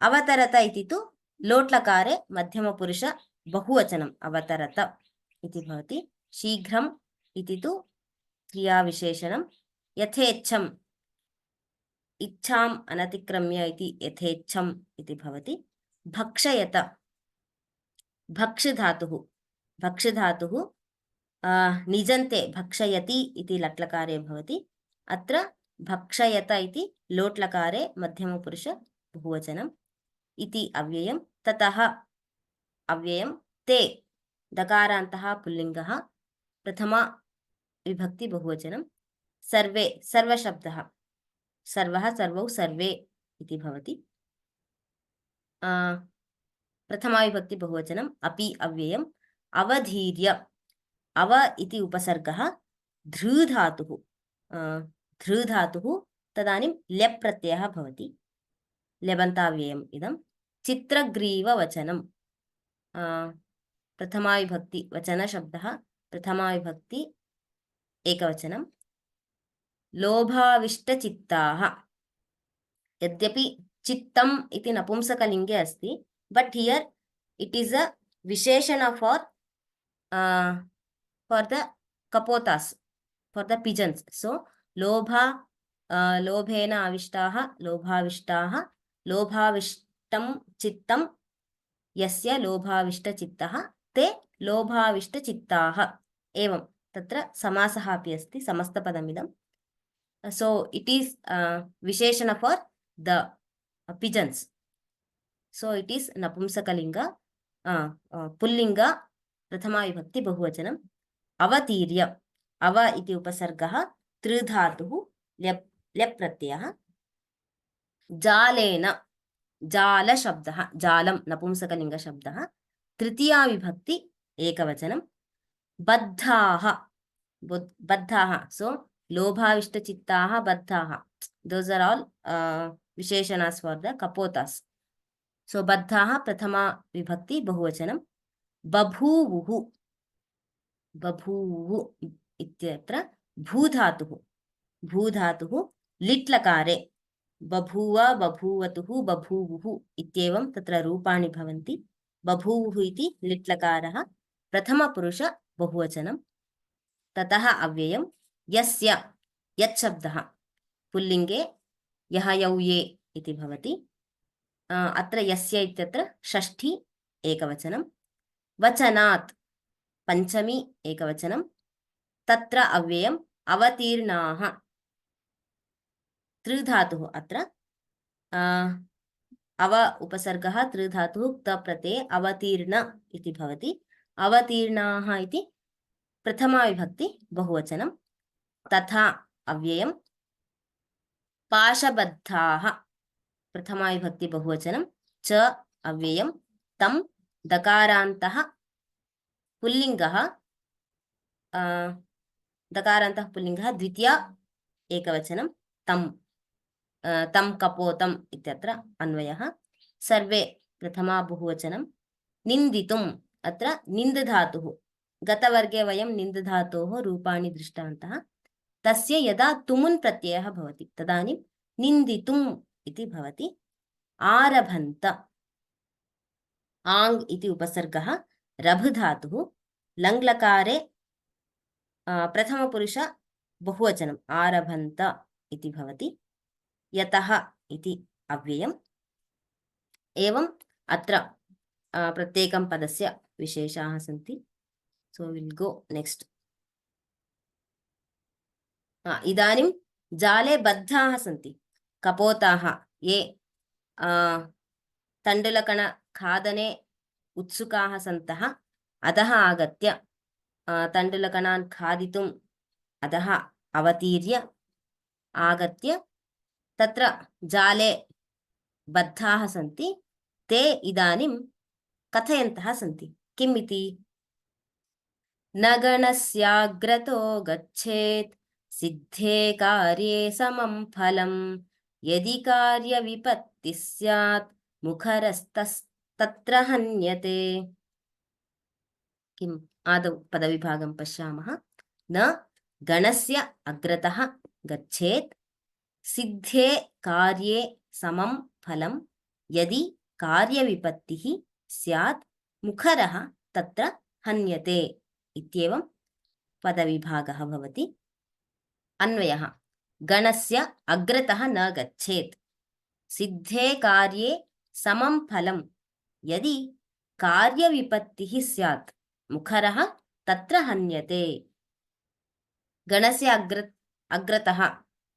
अवतरत इति तु लोट्लकारे मध्यमपुरुष बहुवचनम् अवतरत इति भवति. शीघ्रम् इति तु क्रियाविशेषणं. यथेच्छम्, इच्छाम् अनतिक्रम्य इति यथेच्छम् इति भवति. भक्षयत, भक्षधातुः, भक्षधातुः निजन्ते भक्षयति इति लट्लकारे भवति. अत्र भक्षयत इति लोट्लकारे मध्यमपुरुष बहुवचनम्. इति अव्ययम्. ततः अव्ययम्. ते दकारान्तः पुल्लिङ्गः, प्रथमा विभक्ति बहुवचनम्. सर्वे, सर्वशब्दः, सर्वः सर्वौ सर्वे इति भवति. प्रथमा विभक्ति बहुवचनम्. अपि अव्ययम्. अवधीर्य, अव इति उपसर्गः धृधातुः, धृधातुः तदानीं ल्यप् प्रत्ययः भवति. ल्यबन्ताव्ययम् इदं. चित्रग्रीववचनं, प्रथमा विभक्ति वचनशब्दः, प्रथमा विभक्ति एकवचनं. लोभाविष्टचित्ताः, यद्यपि चित्तम् इति नपुंसकलिङ्गे अस्ति, but here it is a विशेषण फॉर द कपोतास, फॉर द पिजन्स. सो लोभेन आविष्टाः, लोभाविष्टाः, लोभाविष्टं चित्तं यस्य लोभाविष्टचित्तः ते लोभाविष्टचित्ताः. एवं तत्र समासः अपि अस्ति, समस्तपदमिदं. So it is visheshana for the pigeons. So it is napumsakalinga, pullinga, prathama vibhakti bahuvachanam. Avatirya, ava iti upasargah tridhatuh lyap pratyayah. Jalena, jala shabdah, jalam napumsakalinga shabdah. Tritiya vibhakti ekavachanam. Baddhaah, baddhaah. So लोभाविष्टचित्ताः बद्धाः, those are all विशेषणास् for the kapotas. So बद्धाः प्रथमा विभक्ति बहुवचनं. बभूवुः, बभूवुः इत्यत्र भूधातुः, भूधातुः लिट्लकारे बभूव, बभूवतुः, बभूवुः इत्येवं तत्र रूपाणि भवन्ति. बभूवुः इति लिट्लकारः प्रथमपुरुष बहुवचनं. ततः अव्ययम्. यस्य, यत् शब्दः पुल्लिङ्गे यः यौ ये इति भवति. अत्र यस्य इत्यत्र षष्ठी एकवचनं. वचनात् पञ्चमी एकवचनं. तत्र अव्ययम्. अवतीर्णाः, तृधातुः अत्र अव उपसर्गः तृधातुः क्त प्रत्यये अवतीर्ण इति भवति. अवतीर्णाः इति प्रथमा विभक्ति बहुवचनं. तथा अव्ययम्. पाशबद्धाः प्रथमा विभक्ति बहुवचनं. च अव्ययम्. तं दकारान्तः पुल्लिङ्गः, दकारान्तः पुल्लिङ्गः द्वितीया एकवचनं. तं कपोतम् इत्यत्र अन्वयः. सर्वे प्रथमा बहुवचनं. निन्दितुम्, अत्र निन्दधातुः, गतवर्गे वयं निन्दधातोः रूपाणि दृष्टवन्तः. तस्य यदा तुमुन् प्रत्ययः भवति तदानीं निन्दितुम् इति भवति. आरभन्त, आङ् इति उपसर्गः रभधातुः. लङ्लकारे प्रथमपुरुष बहुवचनम् आरभन्त इति भवति, यतः इति अव्ययम्। एवम् अत्र प्रत्येकं पदस्य विशेषाः सन्ति। So will go next. इदानीं जाले बद्धाः सन्ति कपोताः, ये तण्डुलकणखादने उत्सुकाः सन्तः अधः आगत्य तण्डुलकणान् खादितुम् अधः अवतीर्य आगत्य तत्र जाले बद्धाः सन्ति, ते इदानीं कथयन्तः सन्ति। किम् इति? न गणस्याग्रतो गच्छेत् सिद्धे कार्ये समं फलं, यदि कार्यविपत्तिः स्यात् मुखरस्तत्र हन्यते। किम्? आदौ पदविभागं पश्यामः। न गणस्य अग्रतः गच्छेत् सिद्धे कार्ये समं फलं, यदि कार्यविपत्तिः स्यात् मुखरः तत्र हन्यते इत्येवं पदविभागः भवति। अन्वयः: गणस्य अग्रतः न गच्छेत् सिद्धे कार्ये समं फलं, यदि कार्यविपत्तिः स्यात् मुखरः तत्र हन्यते। गणस्य अग्रतः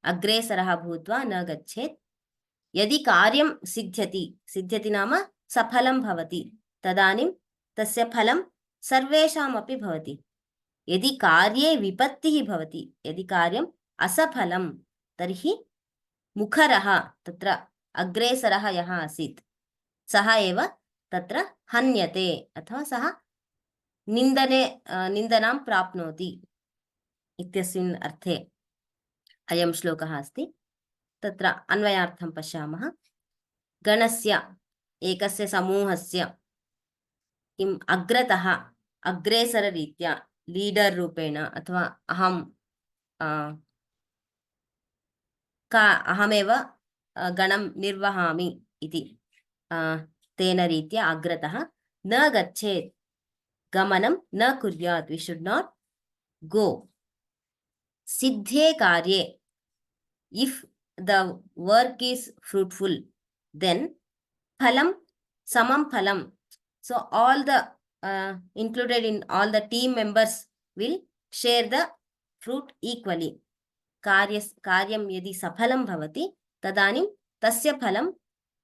अग्रेसरः भूत्वा न गच्छेत्, यदि कार्यं सिद्ध्यति, सिद्ध्यति नाम सफलं भवति, तदानीं तस्य फलं सर्वेषामपि भवति। यदि कार्ये विपत्तिः भवति, यदि कार्यम् असफलं, तर्हि मुखरः, तत्र अग्रेसरः यः आसीत् सः एव तत्र हन्यते, अथवा सः निन्दनां प्राप्नोति इत्यस्मिन् अर्थे अयं श्लोकः अस्ति। तत्र अन्वयार्थं पश्यामः। गणस्य, एकस्य समूहस्य किम् अग्रतः, अग्रेसररीत्या, लीडर् रूपेण, अथवा अहमेव गणं निर्वहामि इति तेन रीत्या अग्रतः न गच्छेत्, गमनं न कुर्यात्, we should not go. सिद्धे कार्ये, if the work is fruitful, then phalam samam phalam. So all the included in all the team members will share the fruit equally. कार्यं यदि सफलं भवति, तदानीं तस्य फलं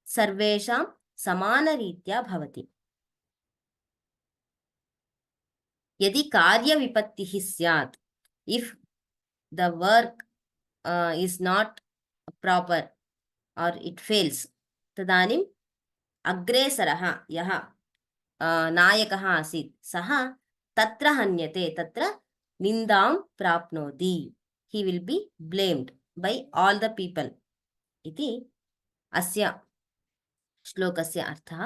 सर्वेषां समानरीत्या भवति। यदि कार्यविपत्तिः स्यात्, if the work is not proper or it fails, तदानीं अग्रेसरः यः नायकः आसीत् सः तत्र हन्यते, तत्र निन्दां प्राप्नोति। He will be blamed by all the people इति अस्य श्लोकस्य अर्थः।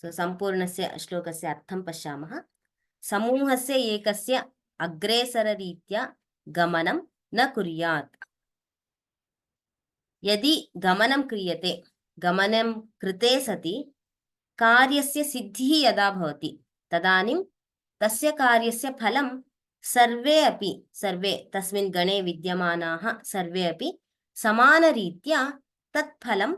सम्पूर्णस्य श्लोकस्य अर्थं पश्यामः। समूहस्य एकस्य अग्रेसररीत्या गमनं न कुर्यात्। यदि गमनं क्रियते, गमनं कृते सति कार्यस्य सिद्धिः यदा भवति, तदानीं तस्य कार्यस्य फलं सर्वे तस्मिन् गणे विद्यमानाः सर्वे अपि समानरीत्या तत् फलं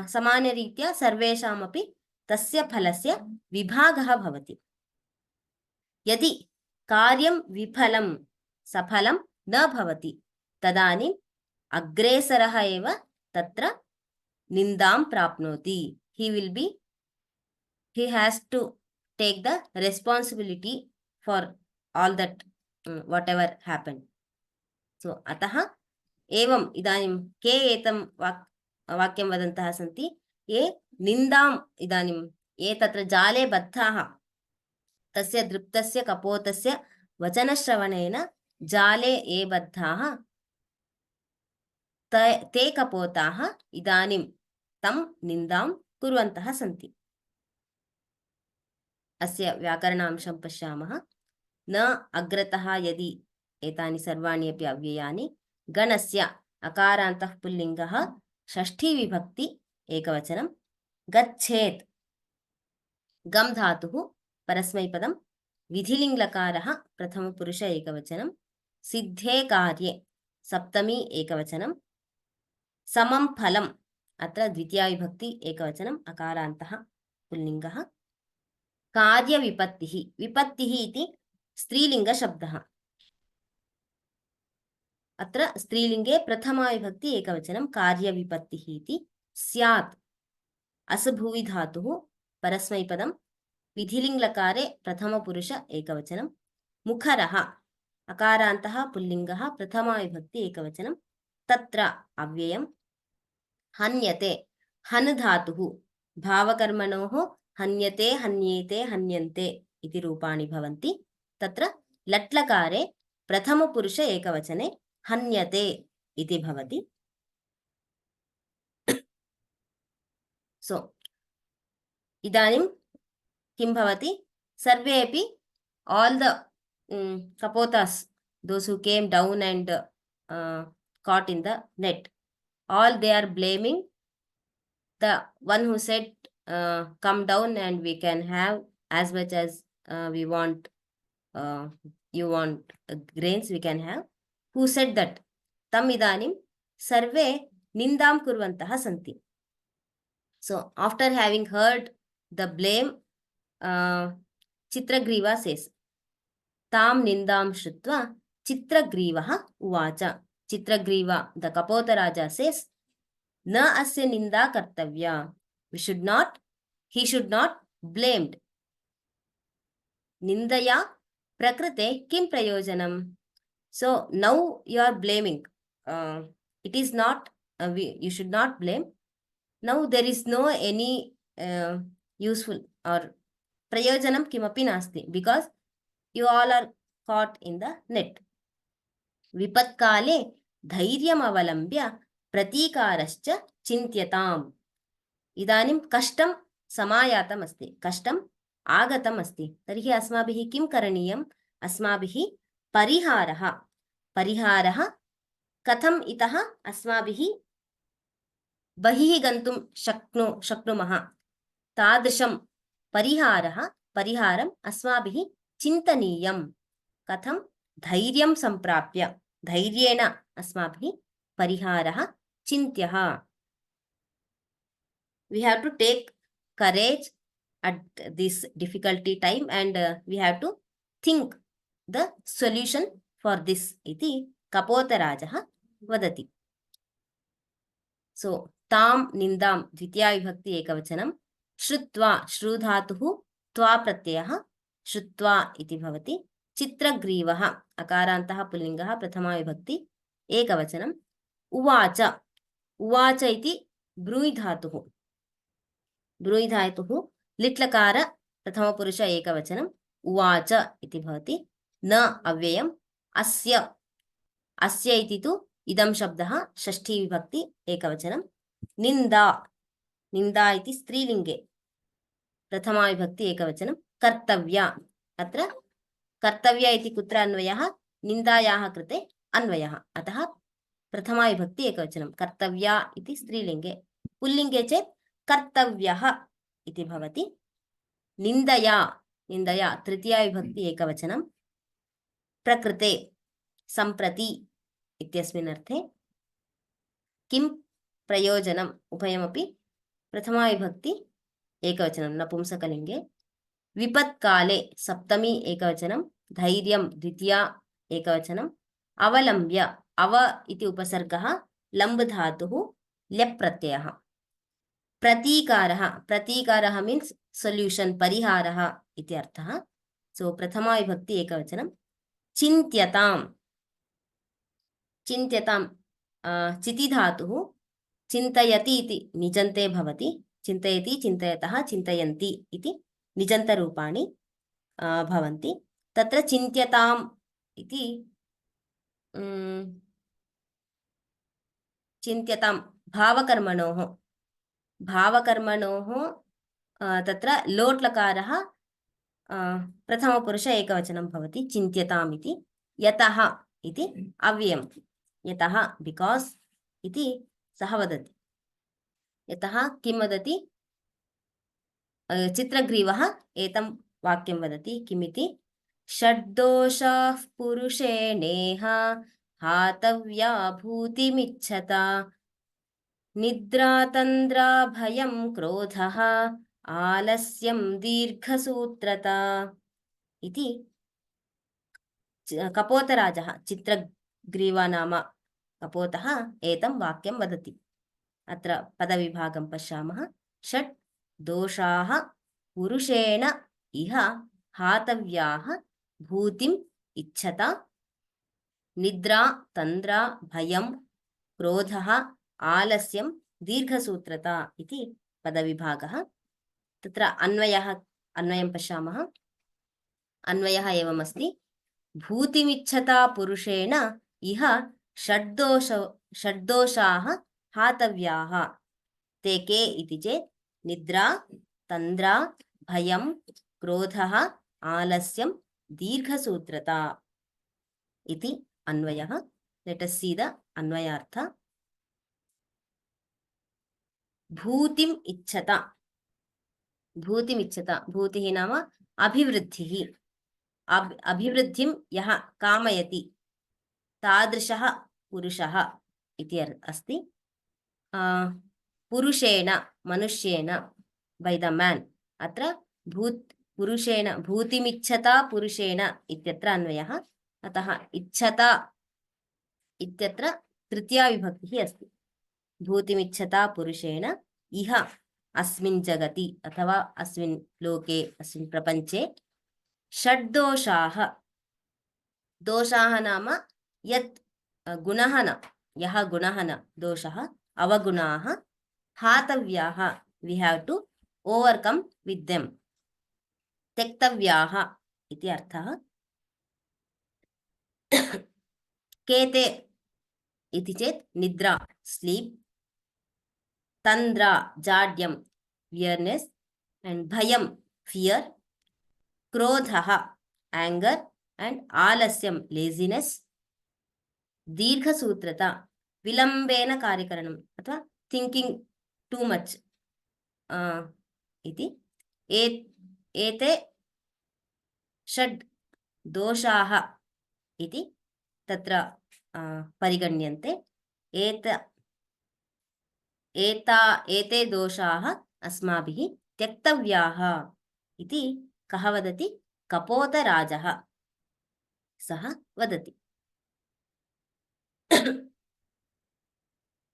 समानरीत्या सर्वेषामपि तस्य फलस्य विभागः भवति। यदि कार्यं विफलं, सफलं न भवति, तदानीम् अग्रेसरः एव तत्र निन्दां प्राप्नोति। He has to take the responsibility for all that whatever happened. So अतः एवम् इदानीं के एतं वाक्यं वदन्तः सन्ति? ये निन्दाम्, इदानीं ये तत्र जाले बद्धाः, तस्य दृप्तस्य कपोतस्य वचनश्रवणेन जाले ये बद्धाः, ते कपोताः इदानीं तं निन्दां कुर्वन्तः सन्ति। अस्य व्याकरणांशं पश्यामः। न अग्रतः, यदि एतानि सर्वाणि अपि अव्ययानि, गणस्य अकारान्तः पुल्लिङ्गः, षष्ठी विभक्ति एकवचनं, गच्छेत् गम् धातुः परस्मैपदं विधिलिङ्गलकारः प्रथमपुरुष एकवचनं, सिद्धे कार्ये सप्तमी एकवचनं, समं फलम् अत्र द्वितीयाविभक्ति एकवचनम्, अकारान्तः पुल्लिङ्गः, कार्यविपत्तिः, विपत्तिः इति स्त्रीलिङ्गशब्दः, अत्र स्त्रीलिङ्गे प्रथमाविभक्ति एकवचनं, कार्यविपत्तिः इति स्यात्, असभुवि धातुः परस्मैपदं, विधिलिङ्गलकारे प्रथमपुरुष एकवचनं, मुखरः अकारान्तः पुल्लिङ्गः प्रथमाविभक्ति एकवचनं, तत्र अव्ययम्, हन्यते हन् धातुः भावकर्मणोः हन्यते हन्येते हन्यन्ते इति रूपाणि भवन्ति, तत्र लट्लकारे प्रथमपुरुष एकवचने हन्यते इति भवति। सो इदानीं किं भवति, सर्वे अपि all the kapotas, those who came down and caught in the net, all they are blaming the one who said come down and we can have as much as we want, you want grains we can have, who said that, tam idanim sarve nindam kurvantah santi. So after having heard the blame, Chitragriva says, tam nindam shrutva Chitragrivaha uvacha. Chitragriva, the Kapota Raja, says, na asya ninda kartavya. He should not blamed. Nindaya prakrite kim prayojanam. So now you are blaming. It is not, you should not blame. Now there is no any useful or prayojanam kimapi nasti, because you all are caught in the net. Vipatkale dhairyam avalambya pratikarascha chintyatam. Idanim kashtam samayatam asti, kashtam agatam asti. Tarhi asmabhihi kim karaniyam? Asmabhihi pariharaha. Pariharaha katham itaha asmabhihi bahihi gantum shaknumaha. Tadrisham परिहारम अस्माभिः चिन्तनीयं, कथं धैर्यं संप्राप्य, धैर्येण अस्माभिः परिहारः चिन्त्यः. We have to take courage at this difficulty time and we have to think the solution for this इति कपोतराजः वदति. So ताम निन्दां द्वितीया विभक्ति एकवचनं, श्रुत्वा श्रुधातुः त्वा प्रत्ययः श्रुत्वा इति भवति. चित्रग्रीवः अकारान्तः पुल्लिङ्गः प्रथमा विभक्ति एकवचनं. उवाच, उवाच इति ब्रूयि धातुः, ब्रूयि धातुः लिट्लकार प्रथमपुरुष एकवचनं, उवाच इति भवति. न अव्ययम्. अस्य, अस्य इति तु इदं शब्दः षष्ठी विभक्ति एकवचनं. निन्दा, निन्दा इति स्त्रीलिङ्गे प्रथमा विभक्ति एकवचनं. कर्तव्या, अत्र कर्तव्या इति कुत्र अन्वयः? निन्दायाः कृते अन्वयः, अतः प्रथमा विभक्ति एकवचनं. कर्तव्या इति स्त्रीलिङ्गे, पुल्लिङ्गे चेत् कर्तव्यः इति भवति. निन्दया, निन्दया तृतीया विभक्ति एकवचनं. प्रकृते सम्प्रति इत्यस्मिन् अर्थे. किं प्रयोजनम्, उभयमपि प्रथमा विभक्ति एकवचनं नपुंसकलिङ्गे. विपत्काले सप्तमी एकवचनं. धैर्यं द्वितीया एकवचनं. अवलम्ब्य, अव इति उपसर्गः, लम्ब धातुः, ल्यप् प्रत्ययः. प्रतीकारः, प्रतीकारः मीन्स् सॉल्यूशन, परिहारः इति अर्थः. सो प्रथमा विभक्ति एकवचनं. चिन्त्यतां, चिन्त्यतां चिति धातुः चिन्तयति इति निजन्ते भवति. चिन्तयति, चिन्तयतः, चिन्तयन्ति इति निजन्तरूपाणि भवन्ति. तत्र चिन्त्यताम् इति चिन्त्यतां भावकर्मणोः, भावकर्मणोः तत्र लोट् लकारः प्रथमपुरुष एकवचनं भवति. चिन्त्यताम् इति. यतः इति अव्ययम्. यतः बिकास् इति सः वदति. यतः किं वदति? चित्रग्रीवः एतं वाक्यं वदति. किमिति? षड्दोषाः पुरुषेणेह हातव्या भूतिमिच्छता निद्रा तन्द्रा भयं क्रोधः आलस्यं दीर्घसूत्रता इति कपोतराजः चित्रग्रीवा नाम कपोतः एतं वाक्यं वदति। अत्र पदविभागं पश्यामः। षट् दोषाः पुरुषेण इह हातव्याः भूतिम् इच्छता निद्रा तन्द्रा भयं क्रोधः आलस्यं दीर्घसूत्रता इति पदविभागः। तत्र अन्वयं पश्यामः। अन्वयः एवमस्ति। भूतिमिच्छता पुरुषेण इह षड्दोषाः हातव्याः। ते के इति चेत् निद्रा तन्द्रा भयं क्रोधः आलस्यं दीर्घसूत्रता इति अन्वयः। लेट अस् सी द अन्वयार्थ। भूतिम् इच्छता, भूतिमिच्छता, भूतिः नाम अभिवृद्धिः। अभिवृद्धिं यः कामयति तादृशः पुरुषः इति अस्ति। पुरुषेण मनुष्येण by the man। अत्र पुरुषेण भूतिमिच्छता पुरुषेण इत्यत्र अन्वयः। अतः इच्छता इत्यत्र तृतीया विभक्तिः अस्ति। भूतिमिच्छता पुरुषेण इह अस्मिन् जगति अथवा अस्मिन् लोके अस्मिन् प्रपञ्चे षड्दोषाः, दोषाः नाम यत् गुणः न, यः गुणः न, दोषः अवगुणाः हातव्याः, we have to overcome with them। त्यक्तव्याः इति अर्थः। केते इति चेत् निद्रा स्लीप, तन्द्रा जाड्यं वियर्नेस, and भयं फियर, क्रोधः anger, and आलस्यं लेजिनेस, दीर्घसूत्रता विलम्बेन कार्यकरणम् अथवा थिंकिंग टू मच इति। एते षड् दोषाः इति तत्र परिगण्यन्ते। एते दोषाः अस्माभिः त्यक्तव्याः इति कः वदति? कपोतराजः सः वदति।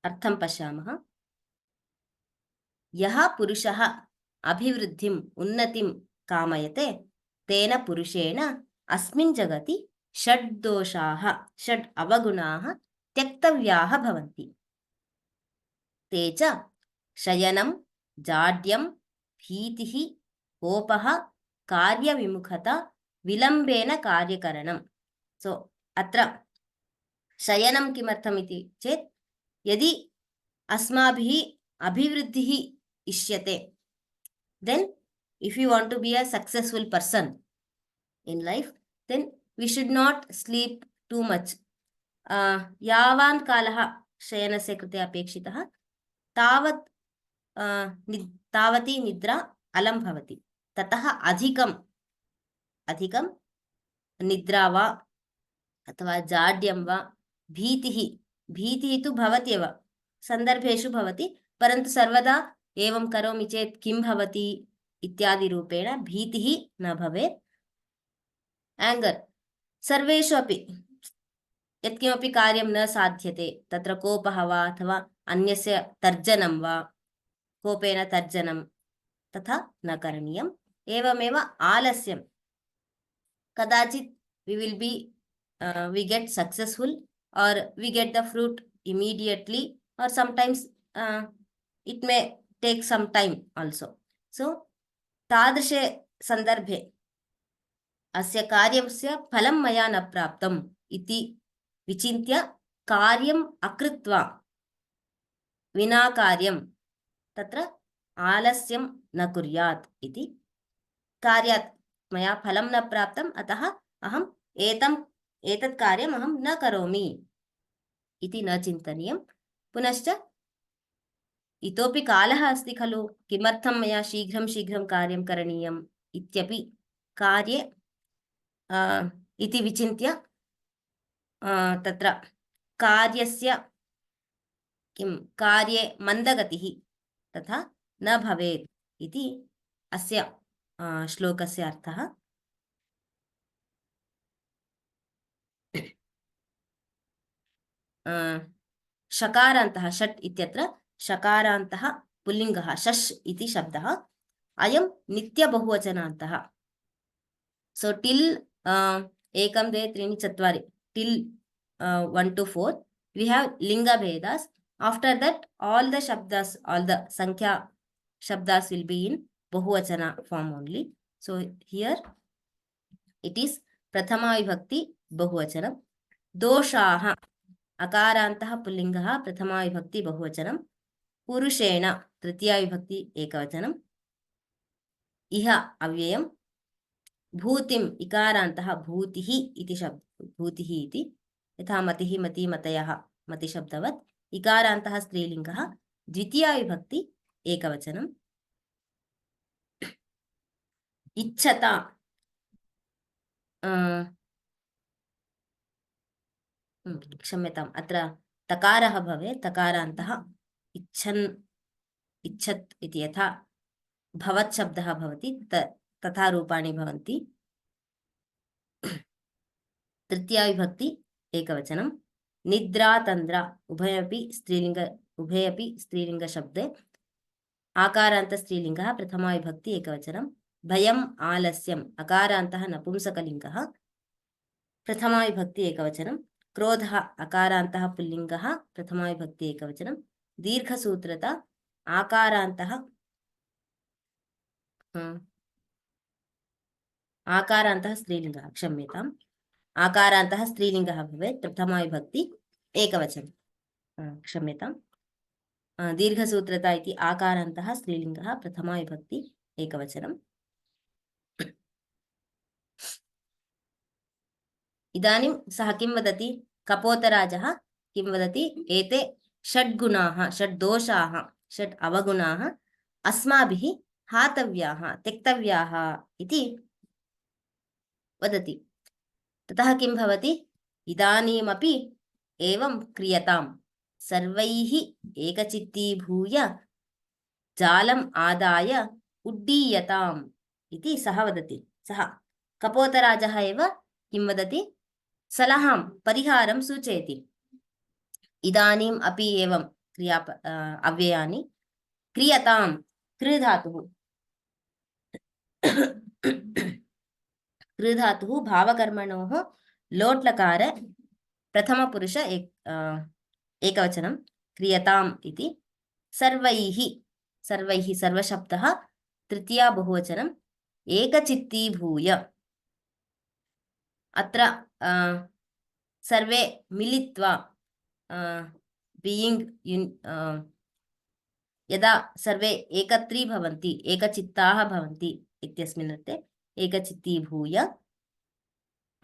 अर्थं पश्यामः। यः पुरुषः अभिवृद्धिम् उन्नतिं कामयते तेन पुरुषेण अस्मिन् जगति षड् दोषाः, षड् अवगुणाः त्यक्तव्याः भवन्ति। ते च शयनं, जाड्यं, भीतिः, कोपः, कार्यविमुखता, विलम्बेन कार्यकरणम्। सो अत्र शयनं किमर्थम् इति चेत् यदि अस्माभिः अभिवृद्धिः इष्यते, then if you want to be a successful person in life, then we should not sleep too much। यावान् कालः शयनस्य कृते अपेक्षितः तावती निद्रा अलं भवति। ततः अधिकं निद्रा वा अथवा जाड्यं वा भीतिः तु भवत्येव, सन्दर्भेषु भवति, परन्तु सर्वदा एवं करोमि चेत् किं भवति इत्यादि रूपेण भीतिः न भवेत्। एंगर्, सर्वेषु अपि यत्किमपि कार्यं न साध्यते, तत्र कोपः वा अथवा अन्यस्य तर्जनं वा, कोपेन तर्जनं तथा न करणीयम्। एवमेव आलस्यं, कदाचित् we get successful or we get the fruit immediately, or sometimes it may take some time also। So तादृशे सन्दर्भे अस्य कार्यस्य फलं मया न प्राप्तम् इति विचिन्त्य कार्यम् अकृत्वा विना कार्यं तत्र आलस्यं न कुर्यात् इति। कार्यात् मया फलं न प्राप्तम्, अतः अहम् एतत् कार्यम् अहं न करोमि इति न चिन्तनीयम्। पुनश्च इतोपि कालः अस्ति खलु, किमर्थं मया शीघ्रं कार्यं करणीयम् इत्यपि कार्ये इति विचिन्त्य तत्र कार्यस्य किं कार्ये मन्दगतिः तथा न भवेत् इति अस्य श्लोकस्य अर्थः। शकारान्तः षट् इत्यत्र शकारान्तः पुल्लिङ्गः शश् इति शब्दः अयं नित्यबहुवचनान्तः। सो till 1 2 3 4 till 1 to 4 we have linga vedas. After that all the shabdas, all the sankhya shabdas will be in bahuvachana form only. So here it is prathama vibhakti bahuvachanam. Doshaha akarantah pullingah prathama vibhakti bahuvachanam. Purushena tritiya vibhakti ekavachanam. Iha avyayam. भूतिम इकारान्तः भूतिः इति शब्द भूतिः इति यथा मतिः मति मतयः मति शब्दवत् इकारान्तः स्त्रीलिङ्गः द्वितीया विभक्ति एकवचनम्। इच्छता क्षम्यताम् अत्र तकारः भवेत् तकारान्तः इच्छन् इच्छत् इति यथा भवत् शब्दः भवति तथा रूपाणि भवन्ति। तृतीया विभक्ति एकवचनं। निद्रा तन्द्रा उभयपि स्त्रीलिंग शब्दे आकारान्त स्त्रीलिंगः प्रथमा विभक्ति एकवचनं। भयम् आलस्यम् अकारान्तः नपुंसकलिङ्गः प्रथमा विभक्ति एकवचनं। क्रोधः अकारान्तः पुल्लिङ्गः प्रथमा विभक्ति एकवचनं। दीर्घसूत्रता आकारान्तः आकारान्तः स्त्रीलिङ्गः क्षम्यताम् आकारान्तः स्त्रीलिङ्गः भवेत् प्रथमा विभक्ति एकवचनं क्षम्यताम् दीर्घसूत्रता इति आकारान्तः स्त्रीलिङ्गः प्रथमा विभक्ति एकवचनम्। इदानीं सः किं वदति कपोतराजः किं वदति एते षड्गुणाः षड्दोषाः षड् अवगुणाः अस्माभिः हातव्याः त्यक्तव्याः इति वदति। ततः किं भवति इदानीमपि एवं क्रियताम् सर्वैः एकचित्तीभूय जालम् आदाय उड्डीयताम् इति सः वदति। सः कपोतराजः एव किं वदति सलहां परिहारं सूचयति। इदानीम् अपि एवं क्रिया अव्ययानि क्रियतां कृ धातुः कृ धातुः भावकर्मणोः लोट्लकार प्रथमपुरुष एकवचनं क्रियताम् इति। सर्वैः सर्वैः सर्वशब्दः तृतीया बहुवचनं एकचित्तीभूय अत्र सर्वे मिलित्वा बीइंग यदा सर्वे एकत्री भवन्ति एकचित्ताः भवन्ति इत्यस्मिन् अर्थे एकचित्तीभूय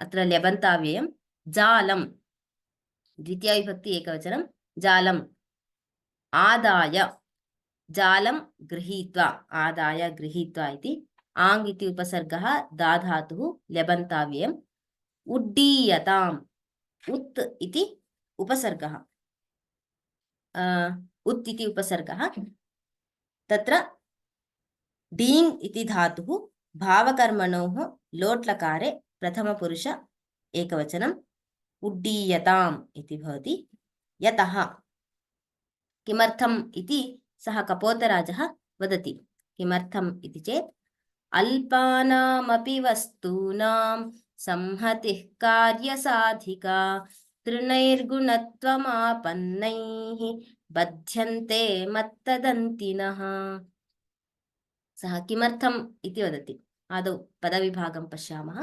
अत्र ल्यबन्ताव्ययं जालं द्वितीया विभक्ति एकवचनं जालम् आदाय जालं गृहीत्वा आदाय गृहीत्वा इति आङ् इति उपसर्गः दा धातुः ल्यबन्ताव्ययम् उड्डीयताम् उत् इति उपसर्गः उत् इति उपसर्गः तत्र डीङ् इति धातुः भावकर्मणोः लोट्लकारे प्रथमपुरुष एकवचनम् उड्डीयताम् इति भवति। यतः किमर्थम् इति सः कपोतराजः वदति। किमर्थम् इति चेत् अल्पानामपि वस्तूनां संहतिः कार्यसाधिका तृणैर्गुणत्वमापन्नैः बध्यन्ते मत्तदन्तिनः। सः किमर्थम् इति वदति। आदौ पदविभागं पश्यामः।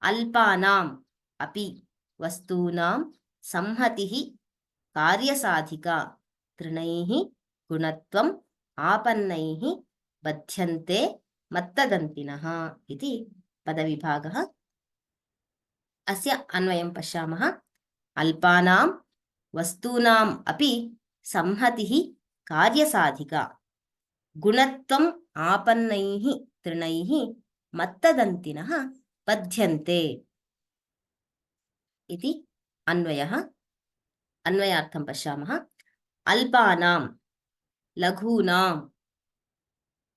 अल्पानाम् अपि वस्तूनां संहतिः कार्यसाधिका तृणैः गुणत्वम् आपन्नैः बध्यन्ते मत्तदन्तिनः इति पदविभागः। अस्य अन्वयं पश्यामः। अल्पानां वस्तूनाम् अपि संहतिः कार्यसाधिका गुणत्वम् आपन्नैः तृणैः मत्तदन्तिनः बध्यन्ते इति अन्वयः। अन्वयार्थं पश्यामः। अल्पानां लघूनां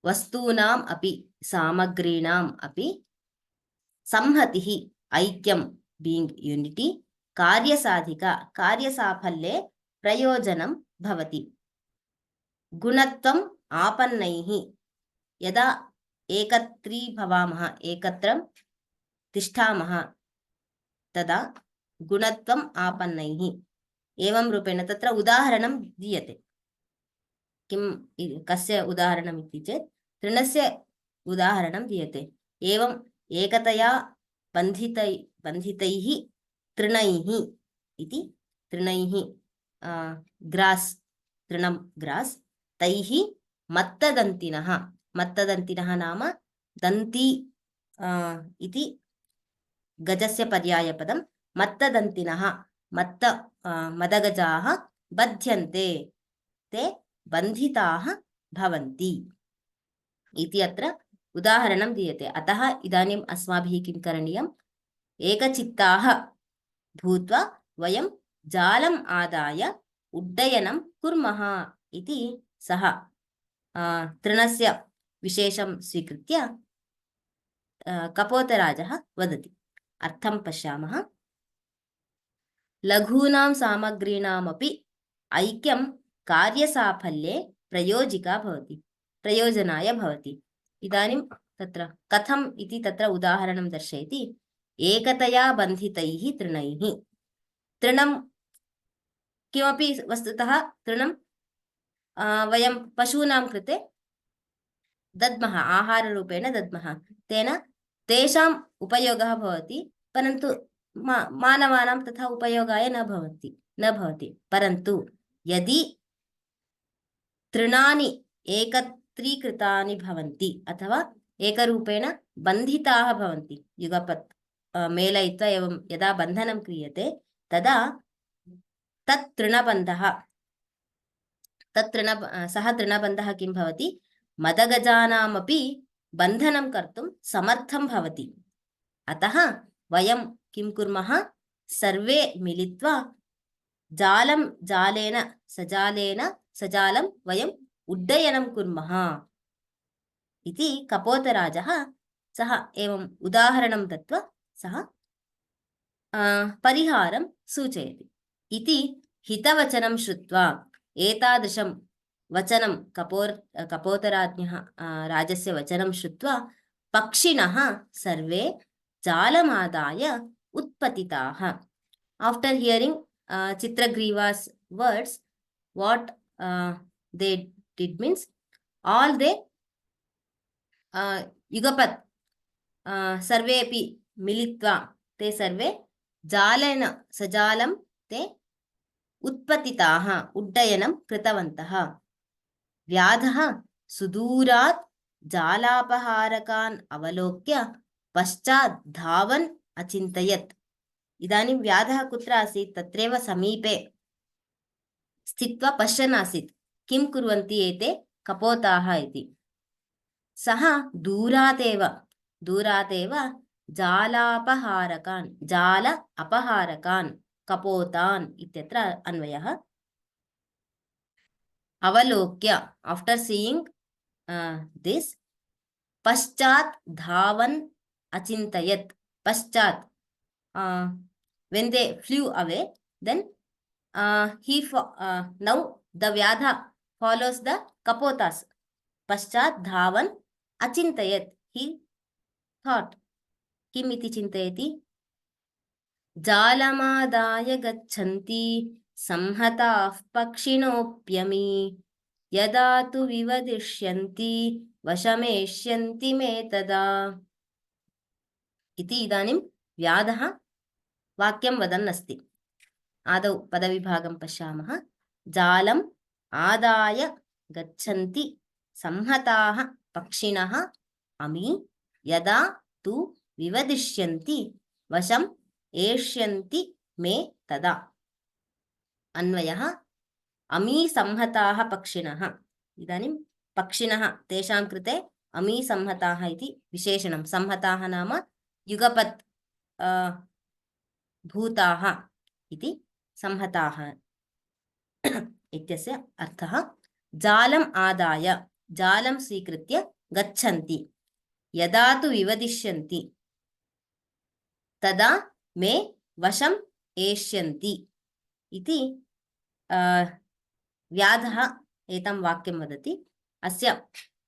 वस्तूनाम् अपि सामग्रीणाम् अपि संहतिः ऐक्यं बीइंग यूनिटी कार्यसाधिका कार्यसाफल्ये प्रयोजनं भवति। गुणत्वम् आपन्नैः यदा एकत्री भवामः एकत्र तिष्ठामः तदा गुणत्वम् आपन्नैः एवं रूपेण तत्र उदाहरणं दीयते। किं कस्य उदाहरणम् इति चेत् तृणस्य उदाहरणं दीयते। एवम् एकतया बन्धितैः तृणैः इति तृणैः ग्रास् तृणं ग्रास् तैः मत्तदन्तिनः मत्तदन्तिनः नाम दन्ती इति गजस्य पर्यायपदं मत्तदन्तिनः मदगजाः बध्यन्ते ते बन्धिताः भवन्ति इति अत्र उदाहरणं दीयते। अतः इदानीम् अस्माभिः किं करणीयम् एकचित्ताः भूत्वा वयं जालम् आदाय उड्डयनं कुर्मः इति सः तृणस्य विशेषं स्वीकृत्य कपोतराजः वदति। अर्थं पश्यामः। लघूनां सामग्रीणामपि ऐक्यं कार्यसाफल्ये प्रयोजनाय भवति। इदानीं तत्र कथम् इति तत्र उदाहरणं दर्शयति। एकतया बन्धितैः तृणैः तृणं किमपि वस्तुतः तृणं वयं पशूनां कृते दद्मः आहाररूपेण दद्मः तेन तेषाम् उपयोगः भवति परन्तु मानवानां तथा उपयोगाय न भवति परन्तु यदि तृणानि एकत्रीकृतानि भवन्ति अथवा एकरूपेण बन्धिताः भवन्ति युगपत् मेलयित्वा एवं यदा बन्धनं क्रियते तदा सः तृणबन्धः किं भवति मदगजानामपि बन्धनं कर्तुं समर्थं भवति। अतः वयं किं कुर्मः सर्वे मिलित्वा सजालं वयं उड्डयनं कुर्मः इति कपोतराजः सः एवं उदाहरणं दत्वा सः परिहारं सूचयति। इति हितवचनं श्रुत्वा एतादृशं वचनं कपोतराज्ञः राजस्य वचनं श्रुत्वा पक्षिणः सर्वे जालमादाय उत्पतिताः। After hearing Chitragrivas words, what they did means all they युगपत् सर्वेपि मिलित्वा ते सर्वे जालेन सजालं ते उत्पतिताः उड्डयनं कृतवन्तः। व्याधः सुदूरात् जालापहारकान् अवलोक्य पश्चात् धावन् अचिन्तयत्। इदानीं व्याधः कुत्र आसीत् तत्रैव समीपे स्थित्वा पश्यन् आसीत् किं कुर्वन्ति एते कपोताः इति। सः दूरात् एव जाल अपहारकान् कपोतान् इत्यत्र अन्वयः। अवलोक्य आफ्टर सीइंग दिस पश्चात् धावन् अचिन्तयत्। पश्चात् when they flew away then now the vyadha follows the kapotas. पश्चात् धावन् अचिन्तयत् he thought किम् इति चिन्तयति जालमादाय गच्छन्ति संहताः पक्षिणोऽप्यमी यदा तु विवदिष्यन्ति वशमेष्यन्ति मे तदा इति। इदानीं व्याधः वाक्यं वदन् अस्ति। आदौ पदविभागं पश्यामः। जालम् आदाय गच्छन्ति संहताः पक्षिणः अमी यदा तु विवदिष्यन्ति वशम् एष्यन्ति मे तदा। अन्वयः अमी संहताः पक्षिणः। इदानीं पक्षिणः तेषां कृते अमी संहताः इति विशेषणं। संहताः नाम युगपत् भूताः इति संहताः इत्यस्य अर्थः जालम् आदाय जालं स्वीकृत्य गच्छन्ति यदा तु विवदिष्यन्ति तदा मे वशम् एष्यन्ति इति व्याधः एतं वाक्यं वदति अस्य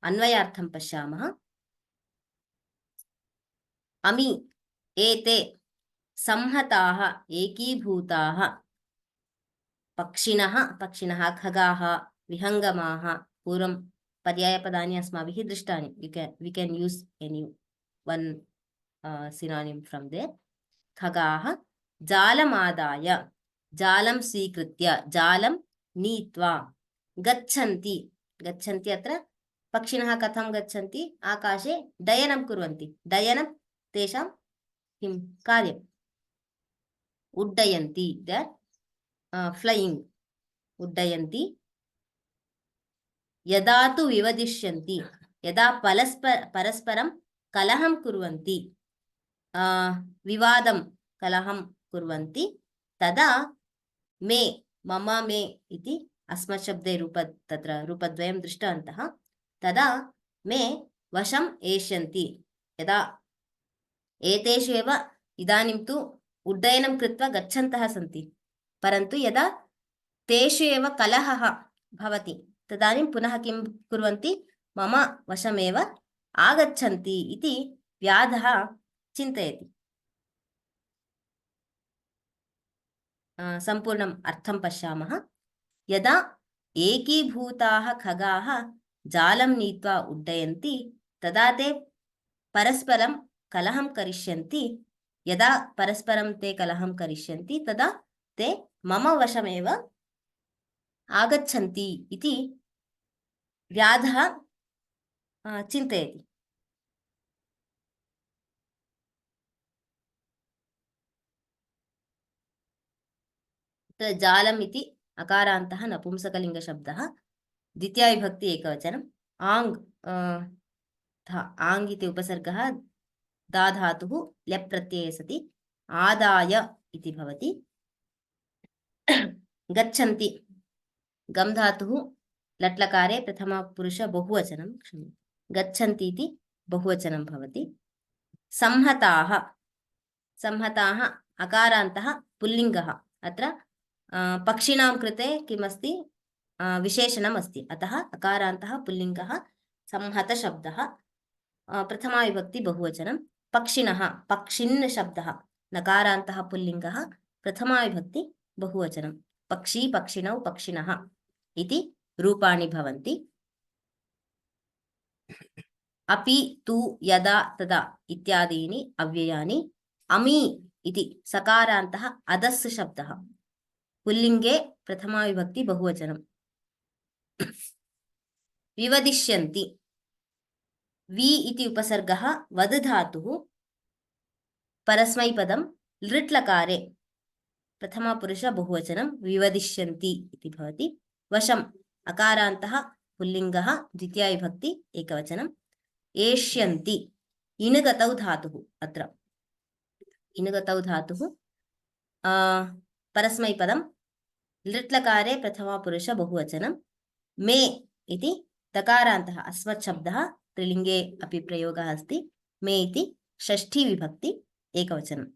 अन्वयार्थं पश्यामः अमि एते संहताः एकीभूताः पक्षिणः खगाः विहङ्गमाः पूर्वं पर्यायपदानि अस्माभिः दृष्टानि we can use any one synonym from there खगाः जालमादाय जालं स्वीकृत्य जालं नीत्वा गच्छन्ति अत्र पक्षिणः कथं गच्छन्ति आकाशे डयनं कुर्वन्ति डयनं तेषां किं कार्यम् उड्डयन्ति फ्लैಯಿಂಗ್ उड्डयन्ति यदा तु विवदिष्यन्ति यदा परस्परं कलहं कुर्वन्ति विवादं कलहं कुर्वन्ति तदा मे मम मे इति अस्मत् शब्दे तत्र रूपद्वयं दृष्टवन्तः तदा मे वशम् एष्यन्ति यदा एतेषु एव इदानीं तु उड्डयनं कृत्वा गच्छन्तः सन्ति परन्तु यदा तेषु एव कलहः भवति तदानीं पुनः किं कुर्वन्ति मम वशमेव आगच्छन्ति इति व्याधः चिन्तयति सम्पूर्णम् अर्थं पश्यामः यदा एकीभूताः खगाः जालं नीत्वा उड्डयन्ति तदा ते परस्परं कलहं करिष्यन्ति यदा परस्परं ते कलहं करिष्यन्ति तदा ते मम वशमेव आगच्छन्ति इति व्याधः चिन्तयति जालम् इति अकारान्तः नपुंसकलिङ्गशब्दः द्वितीयाविभक्ति एकवचनम् आङ् इति उपसर्गः दा धातुः ल्यप् प्रत्यये सति आदाय इति भवति गच्छन्ति गम् धातुः लट्लकारे प्रथमपुरुष बहुवचनं गच्छन्ति इति बहुवचनं भवति संहताः अकारान्तः पुल्लिङ्गः अत्र पक्षिणां कृते किमस्ति विशेषणम् अस्ति अतः अकारान्तः पुल्लिङ्गः संहतशब्दः प्रथमाविभक्ति बहुवचनं पक्षिणः पक्षिन् शब्दः नकारान्तः पुल्लिङ्गः प्रथमाविभक्ति बहुवचनं पक्षी पक्षिणौ पक्षिणः इति रूपाणि भवन्ति अपि तु यदा तदा इत्यादीनि अव्ययानि अमि इति सकारान्तः अदस् शब्दः पुल्लिङ्गे प्रथमाविभक्ति बहुवचनं विवदिष्यन्ति वि इति उपसर्गः वद् धातुः परस्मैपदं लृट्लकारे प्रथमपुरुष बहुवचनं विवदिष्यन्ति इति भवति वशम् अकारान्तः पुल्लिङ्गः द्वितीयाविभक्ति एकवचनं एष्यन्ति इनुगतौ धातुः अत्र इनुगतौ धातुः परस्मैपदं लृट्लकारे प्रथमपुरुष बहुवचनं मे इति तकारान्तः अस्मत् शब्दः त्रिलिङ्गे अपि प्रयोगः अस्ति मे इति षष्ठी विभक्ति एकवचनम्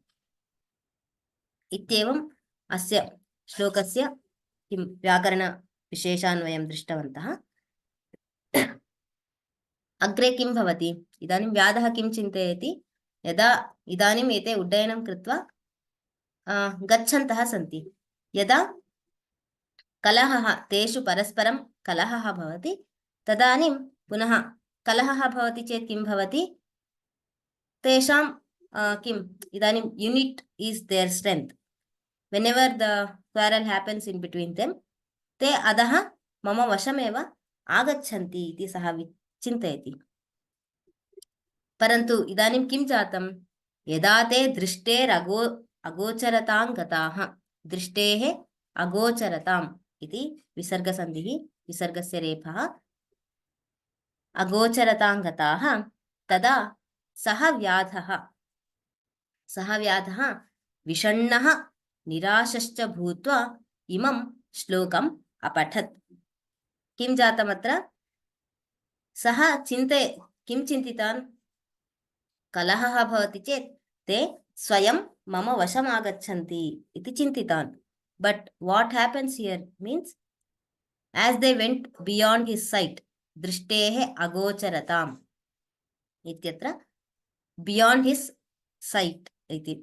इत्येवम् अस्य श्लोकस्य किं व्याकरणविशेषान् वयं दृष्टवन्तः अग्रे किं भवति इदानीं व्याधः किं चिन्तयति यदा इदानीम् एते उड्डयनं कृत्वा गच्छन्तः सन्ति यदा कलहः तेषु परस्परं कलहः भवति तदानीं पुनः कलहः भवति चेत् किं भवति तेषां किम् इदानीं unit is their strength whenever the quarrel happens in between them ते अधः मम वशमेव आगच्छन्ति इति सः चिन्तयति परन्तु इदानीं किं जातं यदा ते अगोचरतां गताः दृष्टेः अगोचरताम् इति विसर्गसन्धिः विसर्गस्य रेफः अगोचरतां गताः तदा सः व्याधः सः व्याधः विषण्णः निराशश्च भूत्वा इमं श्लोकम् अपठत्। किं जातमत्र? सः किं चिन्तितान्? कलहः भवति चेत् ते स्वयं मम वशम् आगच्छन्ति इति चिन्तितान्. But what happens here means, as they went beyond his sight, दृष्टेः अगोचरताम् इत्यत्र beyond his sight इति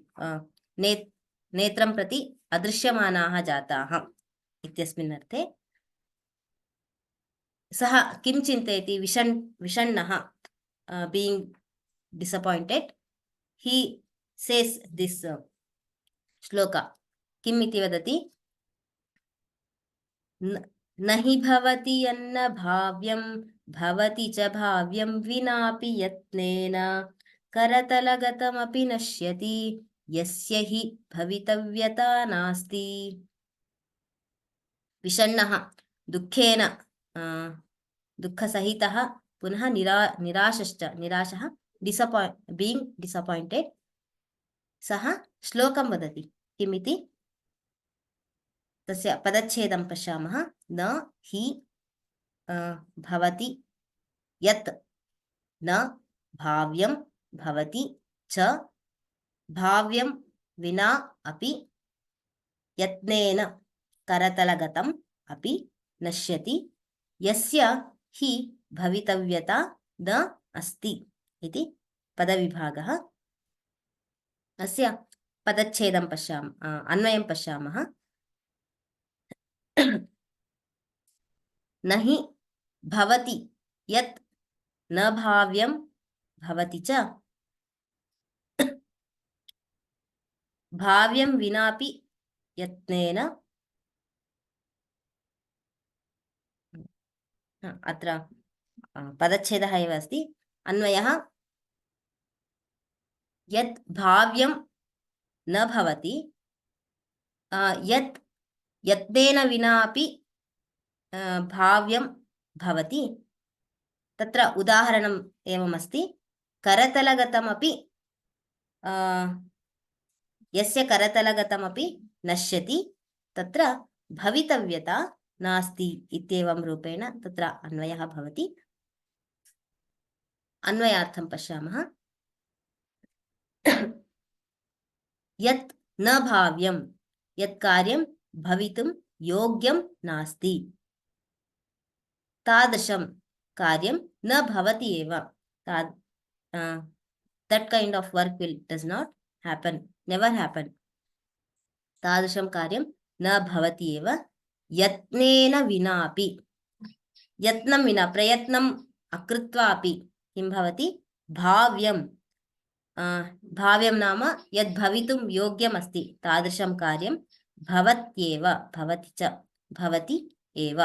नेत्रं प्रति अदृश्यमानाः जाताः इत्यस्मिन् अर्थे सः किं चिन्तयति? विषण्णः, being disappointed, he says this shloka. किम् इति वदति? न हि भवति यन्न भाव्यं भवति च भाव्यं विनापि यत्नेन करतलगतमपि नश्यति यस्य हि भवितव्यता नास्ति। विषण्णः, दुःखेन दुःखसहितः, पुनः निराशश्च, निराशः, being disappointed, सः श्लोकं वदति। किमिति? तस्य पदच्छेदं पश्यामः। न हि भवति यत् न भाव्यं भवति च भाव्यं विना अपि यत्नेन करतलगतम् अपि नश्यति यस्य हि भवितव्यता न अस्ति इति पदविभागः। अस्य पदच्छेदं पश्यामः, अन्वयं पश्यामः। न हि भवति यत् न भाव्यं भवति च भाव्यं विनापि यत्नेन, अत्र पदच्छेदः एव अस्ति। अन्वयः यत् भाव्यं न भवति, यत् यत्नेन विनापि भाव्यं भवति। तत्र उदाहरणम् एवमस्ति, करतलगतमपि यस्य करतलगतमपि नश्यति तत्र भवितव्यता नास्ति इत्येवं रूपेण तत्र अन्वयः भवति। अन्वयार्थं पश्यामः। यत् न भाव्यं, यत् कार्यं भवितुं योग्यं नास्ति, तादृशं कार्यं न भवति एव। That kind of work does not happen, never happen. तादृशं कार्यं न भवति एव। यत्नेन विनापि, यत्नं विना, प्रयत्नम् अकृत्वापि किं भवति? भाव्यं, भाव्यं नाम यद् भवितुं योग्यम् अस्ति तादृशं कार्यं भवत्येव, भवति च, भवति एव।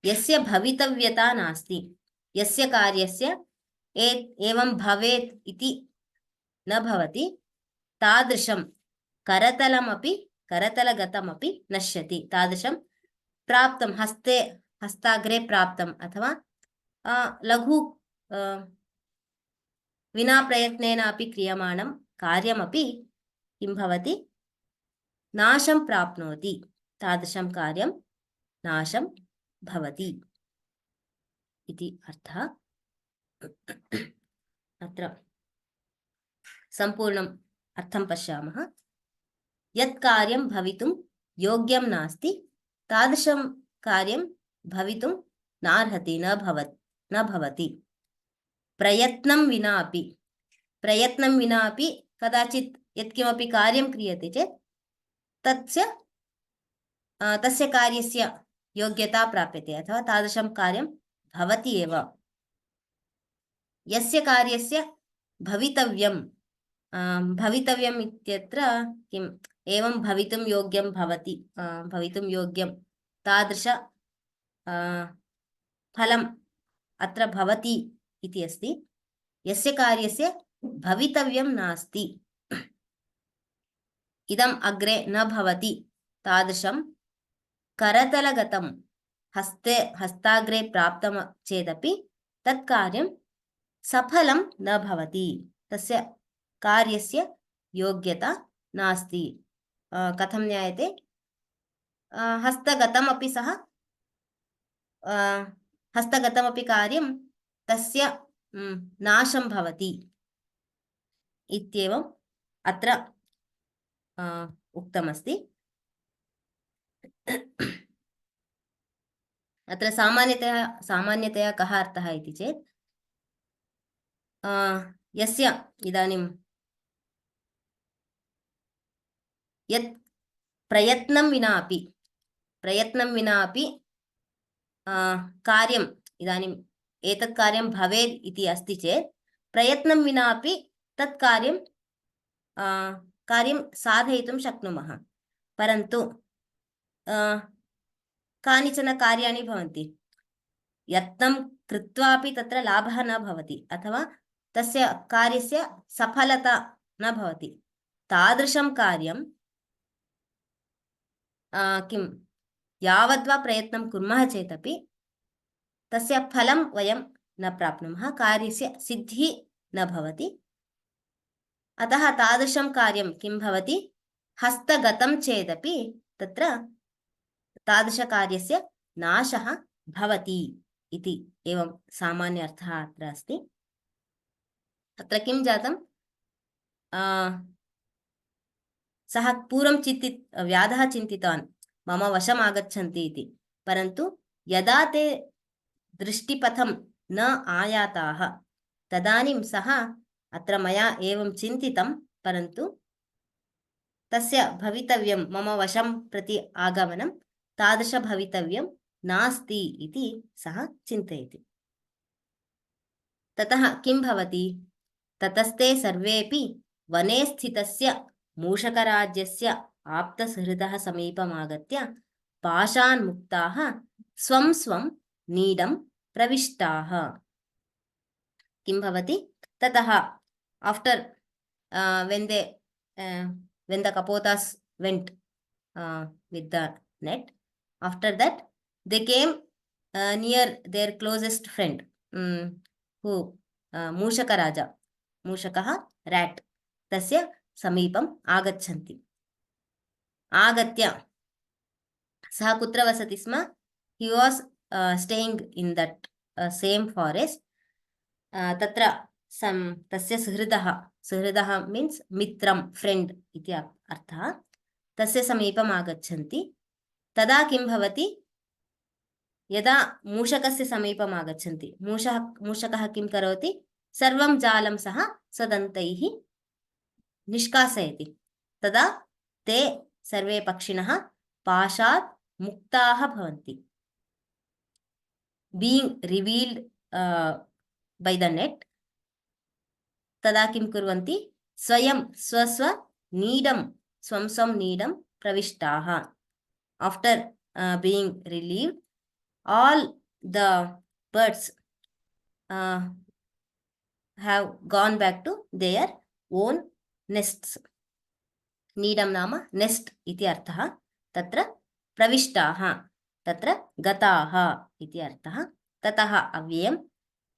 यस्य भवितव्यता नास्ति, यस्य कार्यस्य एवं भवेत् इति न भवति, तादृशं करतलमपि, करतलगतमपि नश्यति। तादृशं प्राप्तं, हस्ताग्रे प्राप्तम् अथवा लघु विना प्रयत्नेन अपि क्रियमाणं कार्यमपि किं भवति? नाशं प्राप्नोति। तादृशं कार्यं नाशं भवति इति अर्थः। अत्र सम्पूर्णम् अर्थं पश्यामः। यत् कार्यं भवितुं योग्यं नास्ति तादृशं कार्यं भवितुं नार्हति, न भवति। प्रयत्नं विनापि, प्रयत्नं विनापि कदाचित् यत्किमपि कार्यं क्रियते चेत् तस्य कार्यस्य योग्यता प्राप्यते अथवा तादृशं कार्यं भवति एव। यस्य कार्यस्य भवितव्यं, भवितव्यम् इत्यत्र किम्? एवं भवितुं योग्यं भवति, भवितुं योग्यं तादृश फलम् अत्र भवति इति अस्ति। यस्य कार्यस्य भवितव्यं नास्ति, इदम् अग्रे न भवति, तादृशं करतलगतं हस्ताग्रे प्राप्तं चेदपि तत् कार्यं सफलं न भवति, तस्य कार्यस्य योग्यता नास्ति। कथं ज्ञायते? हस्तगतमपि सः हस्तगतमपि कार्यं तस्य नाशं भवति इत्येवम् अत्र उक्तमस्ति। अत्र सामान्यतया कः अर्थः इति चेत् यस्य इदानीं यत् प्रयत्नं विना अपि कार्यम् इदानीम् एतत् कार्यं भवेत् इति अस्ति चेत् प्रयत्नं विना अपि तत् कार्यं साधयितुं शक्नुमः। परन्तु कानिचन कार्याणि भवन्ति यत्नं कृत्वापि तत्र लाभः न भवति अथवा तस्य कार्यस्य सफलता न भवति। तादृशं कार्यं किं यावद्वा प्रयत्नं कुर्मः चेदपि तस्य फलं वयं न प्राप्नुमः, कार्यस्य सिद्धिः न भवति। अतः तादृशं कार्यं किं भवति, हस्तगतं चेदपि तत्र तादृशकार्यस्य नाशः भवति इति एवं सामान्य अर्थः अत्र अस्ति। अत्र किं जातं, सः पूर्वं व्याधः चिन्तितवान् मम वशम् आगच्छन्ति इति, परन्तु यदा ते दृष्टिपथं न आयाताः तदानीं सः अत्र मया एवं चिन्तितं परन्तु तस्य भवितव्यं मम वशं प्रति आगमनं तादृशभवितव्यं नास्ति इति सः चिन्तयति। ततः किं भवति, ततस्ते सर्वेपि वने स्थितस्य मूषकराज्यस्य आप्तसुहृदः समीपमागत्य पाशान् मुक्ताः स्वं स्वं नीडं प्रविष्टाः। किं भवति, ततः after when the kapotas went with the net, after that they came near their closest friend who Mushaka Raja, Mushakah rat, tasya samipam agachanti. Agatya saha kutra vasati sma, he was staying in that same forest. Tatra tasya suhridaha means mitram, friend iti artha. Tasya samipam agachanti. Tada kim bhavati, यदा मूषकस्य समीपम् आगच्छन्ति, मूषकः किं करोति, सर्वं जालं सः स्वदन्तैः निष्कासयति। तदा ते सर्वे पक्षिणः पाशात् मुक्ताः भवन्ति। Being revealed by the net, तदा किं कुर्वन्ति, स्वयं स्वस्व नीडं स्वं नीडं प्रविष्टाः। After being relieved, all the birds have gone back to their own nests. Needam nama nest iti arthah. Tatra pravishtaha, tatra gataha iti arthah. Tataha avyayam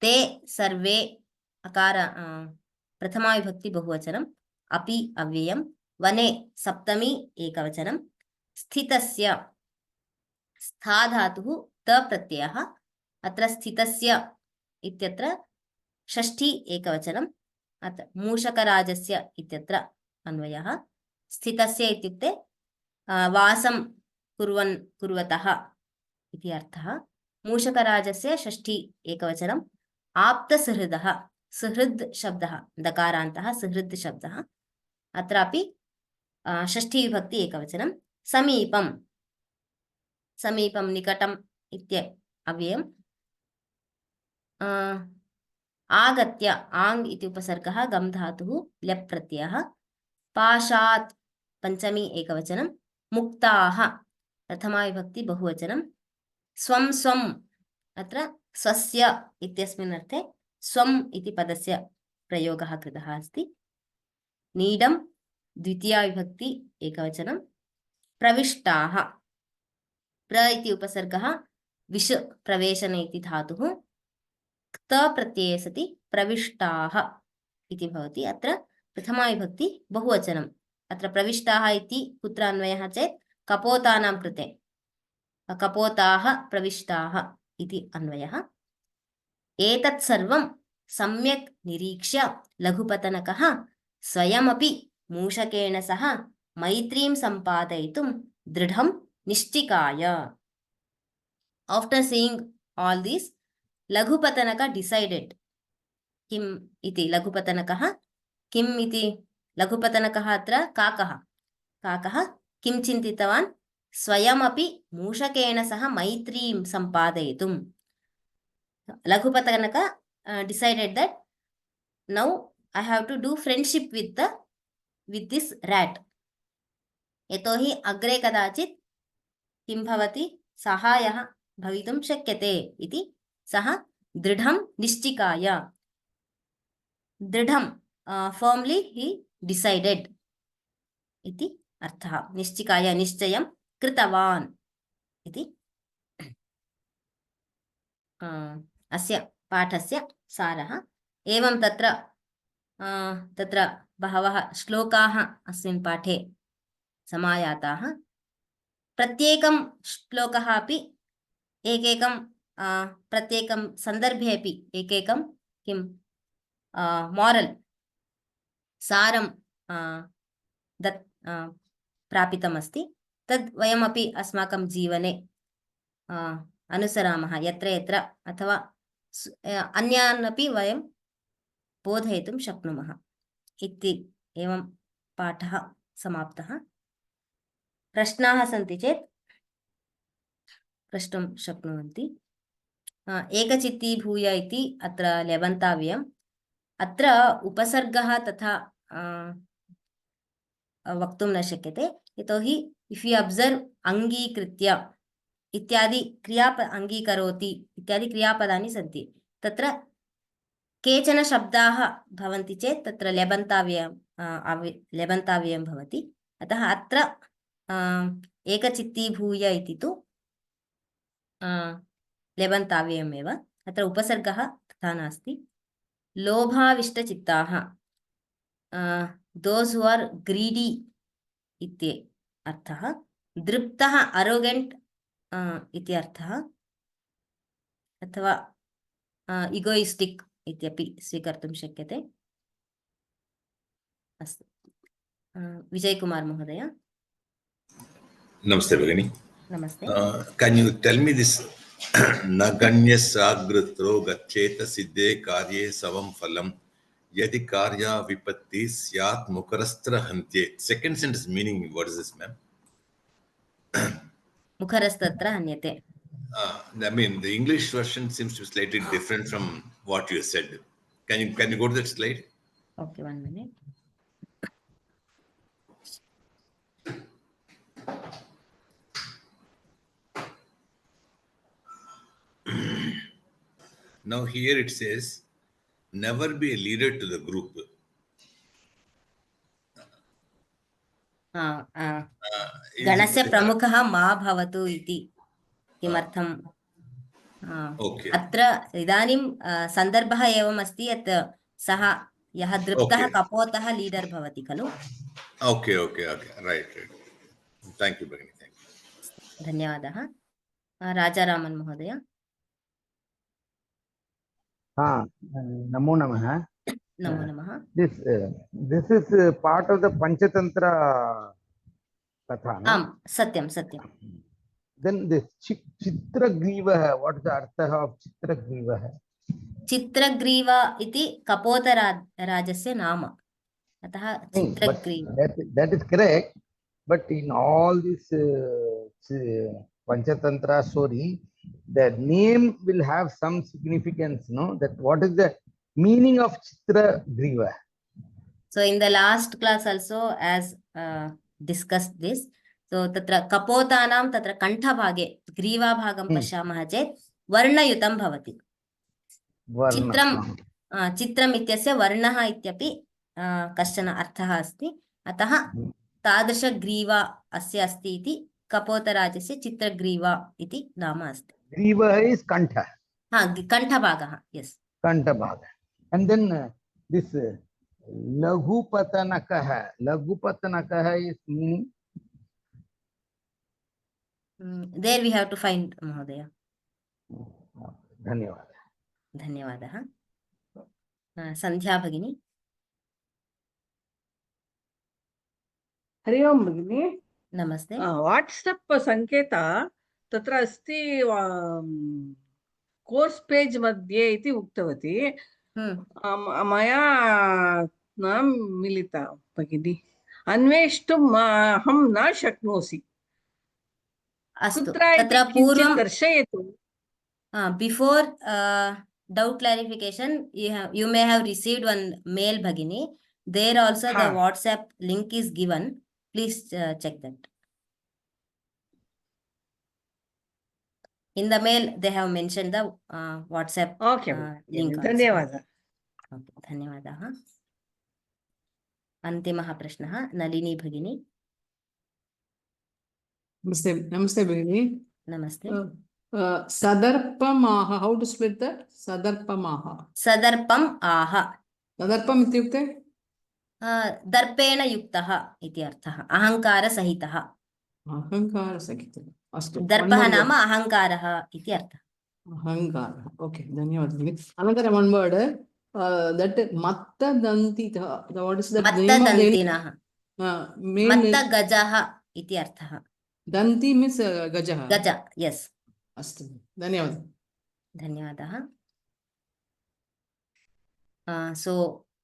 te sarve akara prathama vibhakti bahuvachanam api avyayam vane saptami ekavachanam sthitasya stha dhatuh त प्रत्ययः अत्र स्थितस्य इत्यत्र षष्ठी एकवचनम्, अत्र मूषकराजस्य इत्यत्र अन्वयः। स्थितस्य इत्युक्ते वासं कुर्वतः इति अर्थः। मूषकराजस्य षष्ठी एकवचनम्, आप्तसुहृदः, सुहृद् शब्दः दकारान्तः सुहृद् शब्दः, अत्रापि षष्ठी विभक्ति एकवचनं। समीपं, समीपं निकटं इत्य अव्ययम्। आगत्य, आङ् इति उपसर्गः, गम धातुः, ल्यप् प्रत्ययः। पाशात् पञ्चमी एकवचनं। मुक्ताः प्रथमा विभक्ति बहुवचनं। स्वं स्वम्, अत्र स्वस्य इत्यस्मिन् अर्थे स्वम् इति पदस्य प्रयोगः कृतः अस्ति। नीडं द्वितीया विभक्ति एकवचनं। प्रविष्टाः, प्र इति उपसर्गः विष प्रवेशने इति धातुः, क्त प्रत्यये सति प्रविष्टाः इति भवति। अत्र प्रथमाविभक्ति बहुवचनम् अत्र प्रविष्टाः इति कुत्र अन्वयः चेत् कपोतानां कृते कपोताः प्रविष्टाः इति अन्वयः एतत् सर्वं सम्यक् निरीक्ष्य लघुपतनकः स्वयमपि मूषकेण सह मैत्रीं सम्पादयितुं दृढं निश्चिकाय आफ्टर सीइंग all these लघुपतनक decided किम् इति लघुपतनकः किम् इति लघुपतनकः अत्र काकः किं चिन्तितवान् स्वयमपि मूषकेण सह मैत्रीं सम्पादयितुं Laghupatanak decided that now I have to do friendship with this rat यतोहि अग्रे कदाचित् किं भवति सहायः भवितुं शक्यते इति सः दृढं निश्चिकाय दृढं firmly he decided इति अर्थः निश्चिकाय निश्चयं कृतवान् इति अस्य पाठस्य सारः एवं तत्र बहवः श्लोकाः अस्मिन् पाठे समायाताः प्रत्येकं श्लोकः अपि एकैकं प्रत्येकं सन्दर्भे अपि एकैकं किं मोरल् सारं प्रापितमस्ति तद् वयमपि अस्माकं जीवने अनुसरामः यत्र यत्र अथवा अन्यान् अपि वयं बोधयितुं शक्नुमः इति एवं पाठः समाप्तः प्रश्नाः सन्ति चेत् प्रष्टुं शक्नुवन्ति एकचित्तीभूय इति अत्र लेबन्ताव्यम् अत्र उपसर्गः तथा वक्तुं न शक्यते यतोहि इफ् यु अब्सर्व् अङ्गीकृत्य इत्यादि अङ्गीकरोति इत्यादि क्रियापदानि सन्ति तत्र केचन शब्दाः भवन्ति चेत् तत्र लेबन्ताव्ययं भवति अतः अत्र एकचित्तीभूय इति तु लेबन्ताव्ययमेव अत्र उपसर्गः तथा नास्ति लोभाविष्टचित्ताः those who are greedy इति अर्थः दृप्तः arrogant इति अर्थः अथवा इगोइस्टिक् इत्यपि स्वीकर्तुं शक्यते अस्तु विजयकुमार महोदय नमस्ते भगिनी नमस्ते can you tell me this नगण्य साग्रतो गच्छेत सिद्धे कार्ये सवं फलम यदि कार्या विपत्ति स्यात् मुखरस्त्र हन्त्ये second sentence meaning what is this ma'am मुखरस्तत्र हन्यते I mean the English version seems to be slightly different from what you said. Can you go to that slide? Okay, 1 minute. Now here it says never be a leader to the group. गणस्य प्रमुखः मा भवतु इति किमर्थं अत्र इदानीं सन्दर्भः एवम् अस्ति यत् सः यः दृप्तः कपोतः लीडर् भवति खलु ओके राइट थैंक यू भगिनी थैंक यू धन्यवादः राजारामन् महोदय नमो नमः नमो नमः this is part of the Panchatantra katha आम् सत्यं then this Chitragriva, what is the artha of Chitragriva? चित्रग्रीवा इति कपोतराजस्य नाम अतः चित्रग्रीवा that is correct, but in all this Panchatantra story the name will have some significance, no? That what is the meaning of Chitragriva? So in the last class also as discussed this, so tatra kapotanam tatra kantha bhage ग्रीवा भागं पश्यामः चेत् वर्णयुतं भवति चित्रम् इत्यस्य वर्णः इत्यपि कश्चन अर्थः अस्ति अतः तादृशग्रीवा अस्य अस्ति इति कपोतराजस्य चित्रग्रीवा इति नाम अस्ति ग्रीवा is kantha कण्ठभागः yes kantha bhaga and then this Laghupatanakah. Laghupatanakah is meaning. There we have to find Mahodaya. Dhanyavad. Dhanyavadah. Sandhya Bhagini. Hari ओम् भगिनि Namaste. वाट्सप् सङ्केत तत्र अस्ति कोर्स् पेज् मध्ये इति उक्तवती मया न मिलिता भगिनि अन्वेष्टुम् अहं न शक्नोषि कुत्र इति किञ्चित् दर्शयतु Before doubt clarification, you may have received one mail, Bhagini. There also the WhatsApp link is given. Please check that. In the mail, they have mentioned the WhatsApp link. धन्यवादः. धन्यवादः. अन्तिमः प्रश्नः नलिनी भगिनी. Namaste Bhagini. Namaste. Sadarpamaha. How to split that? Sadarpamaha. Sadarpam aha. Sadarpam ityukte? दर्पेण युक्तः इति अर्थः अहङ्कारसहितः अहङ्कारसहितः अस्तु दर्पः नाम अहङ्कारः इति अर्थः अहङ्कारः ओके धन्यवादः अनन्तरं one word that मत्तदन्तितः what is the name of the मत्तगजः इति अर्थः दन्ति means गजः गज yes अस्तु धन्यवादः धन्यवादः so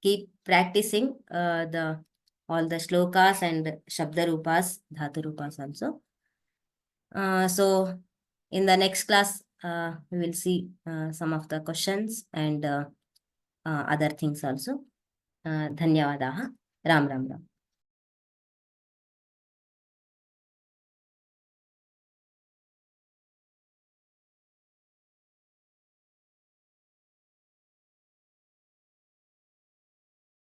keep practicing all the shlokas and shabdarupas, dhaturupas also. So in the next class, we will see some of the questions and other things also. Dhanyavadaha. Ram Ram Ram.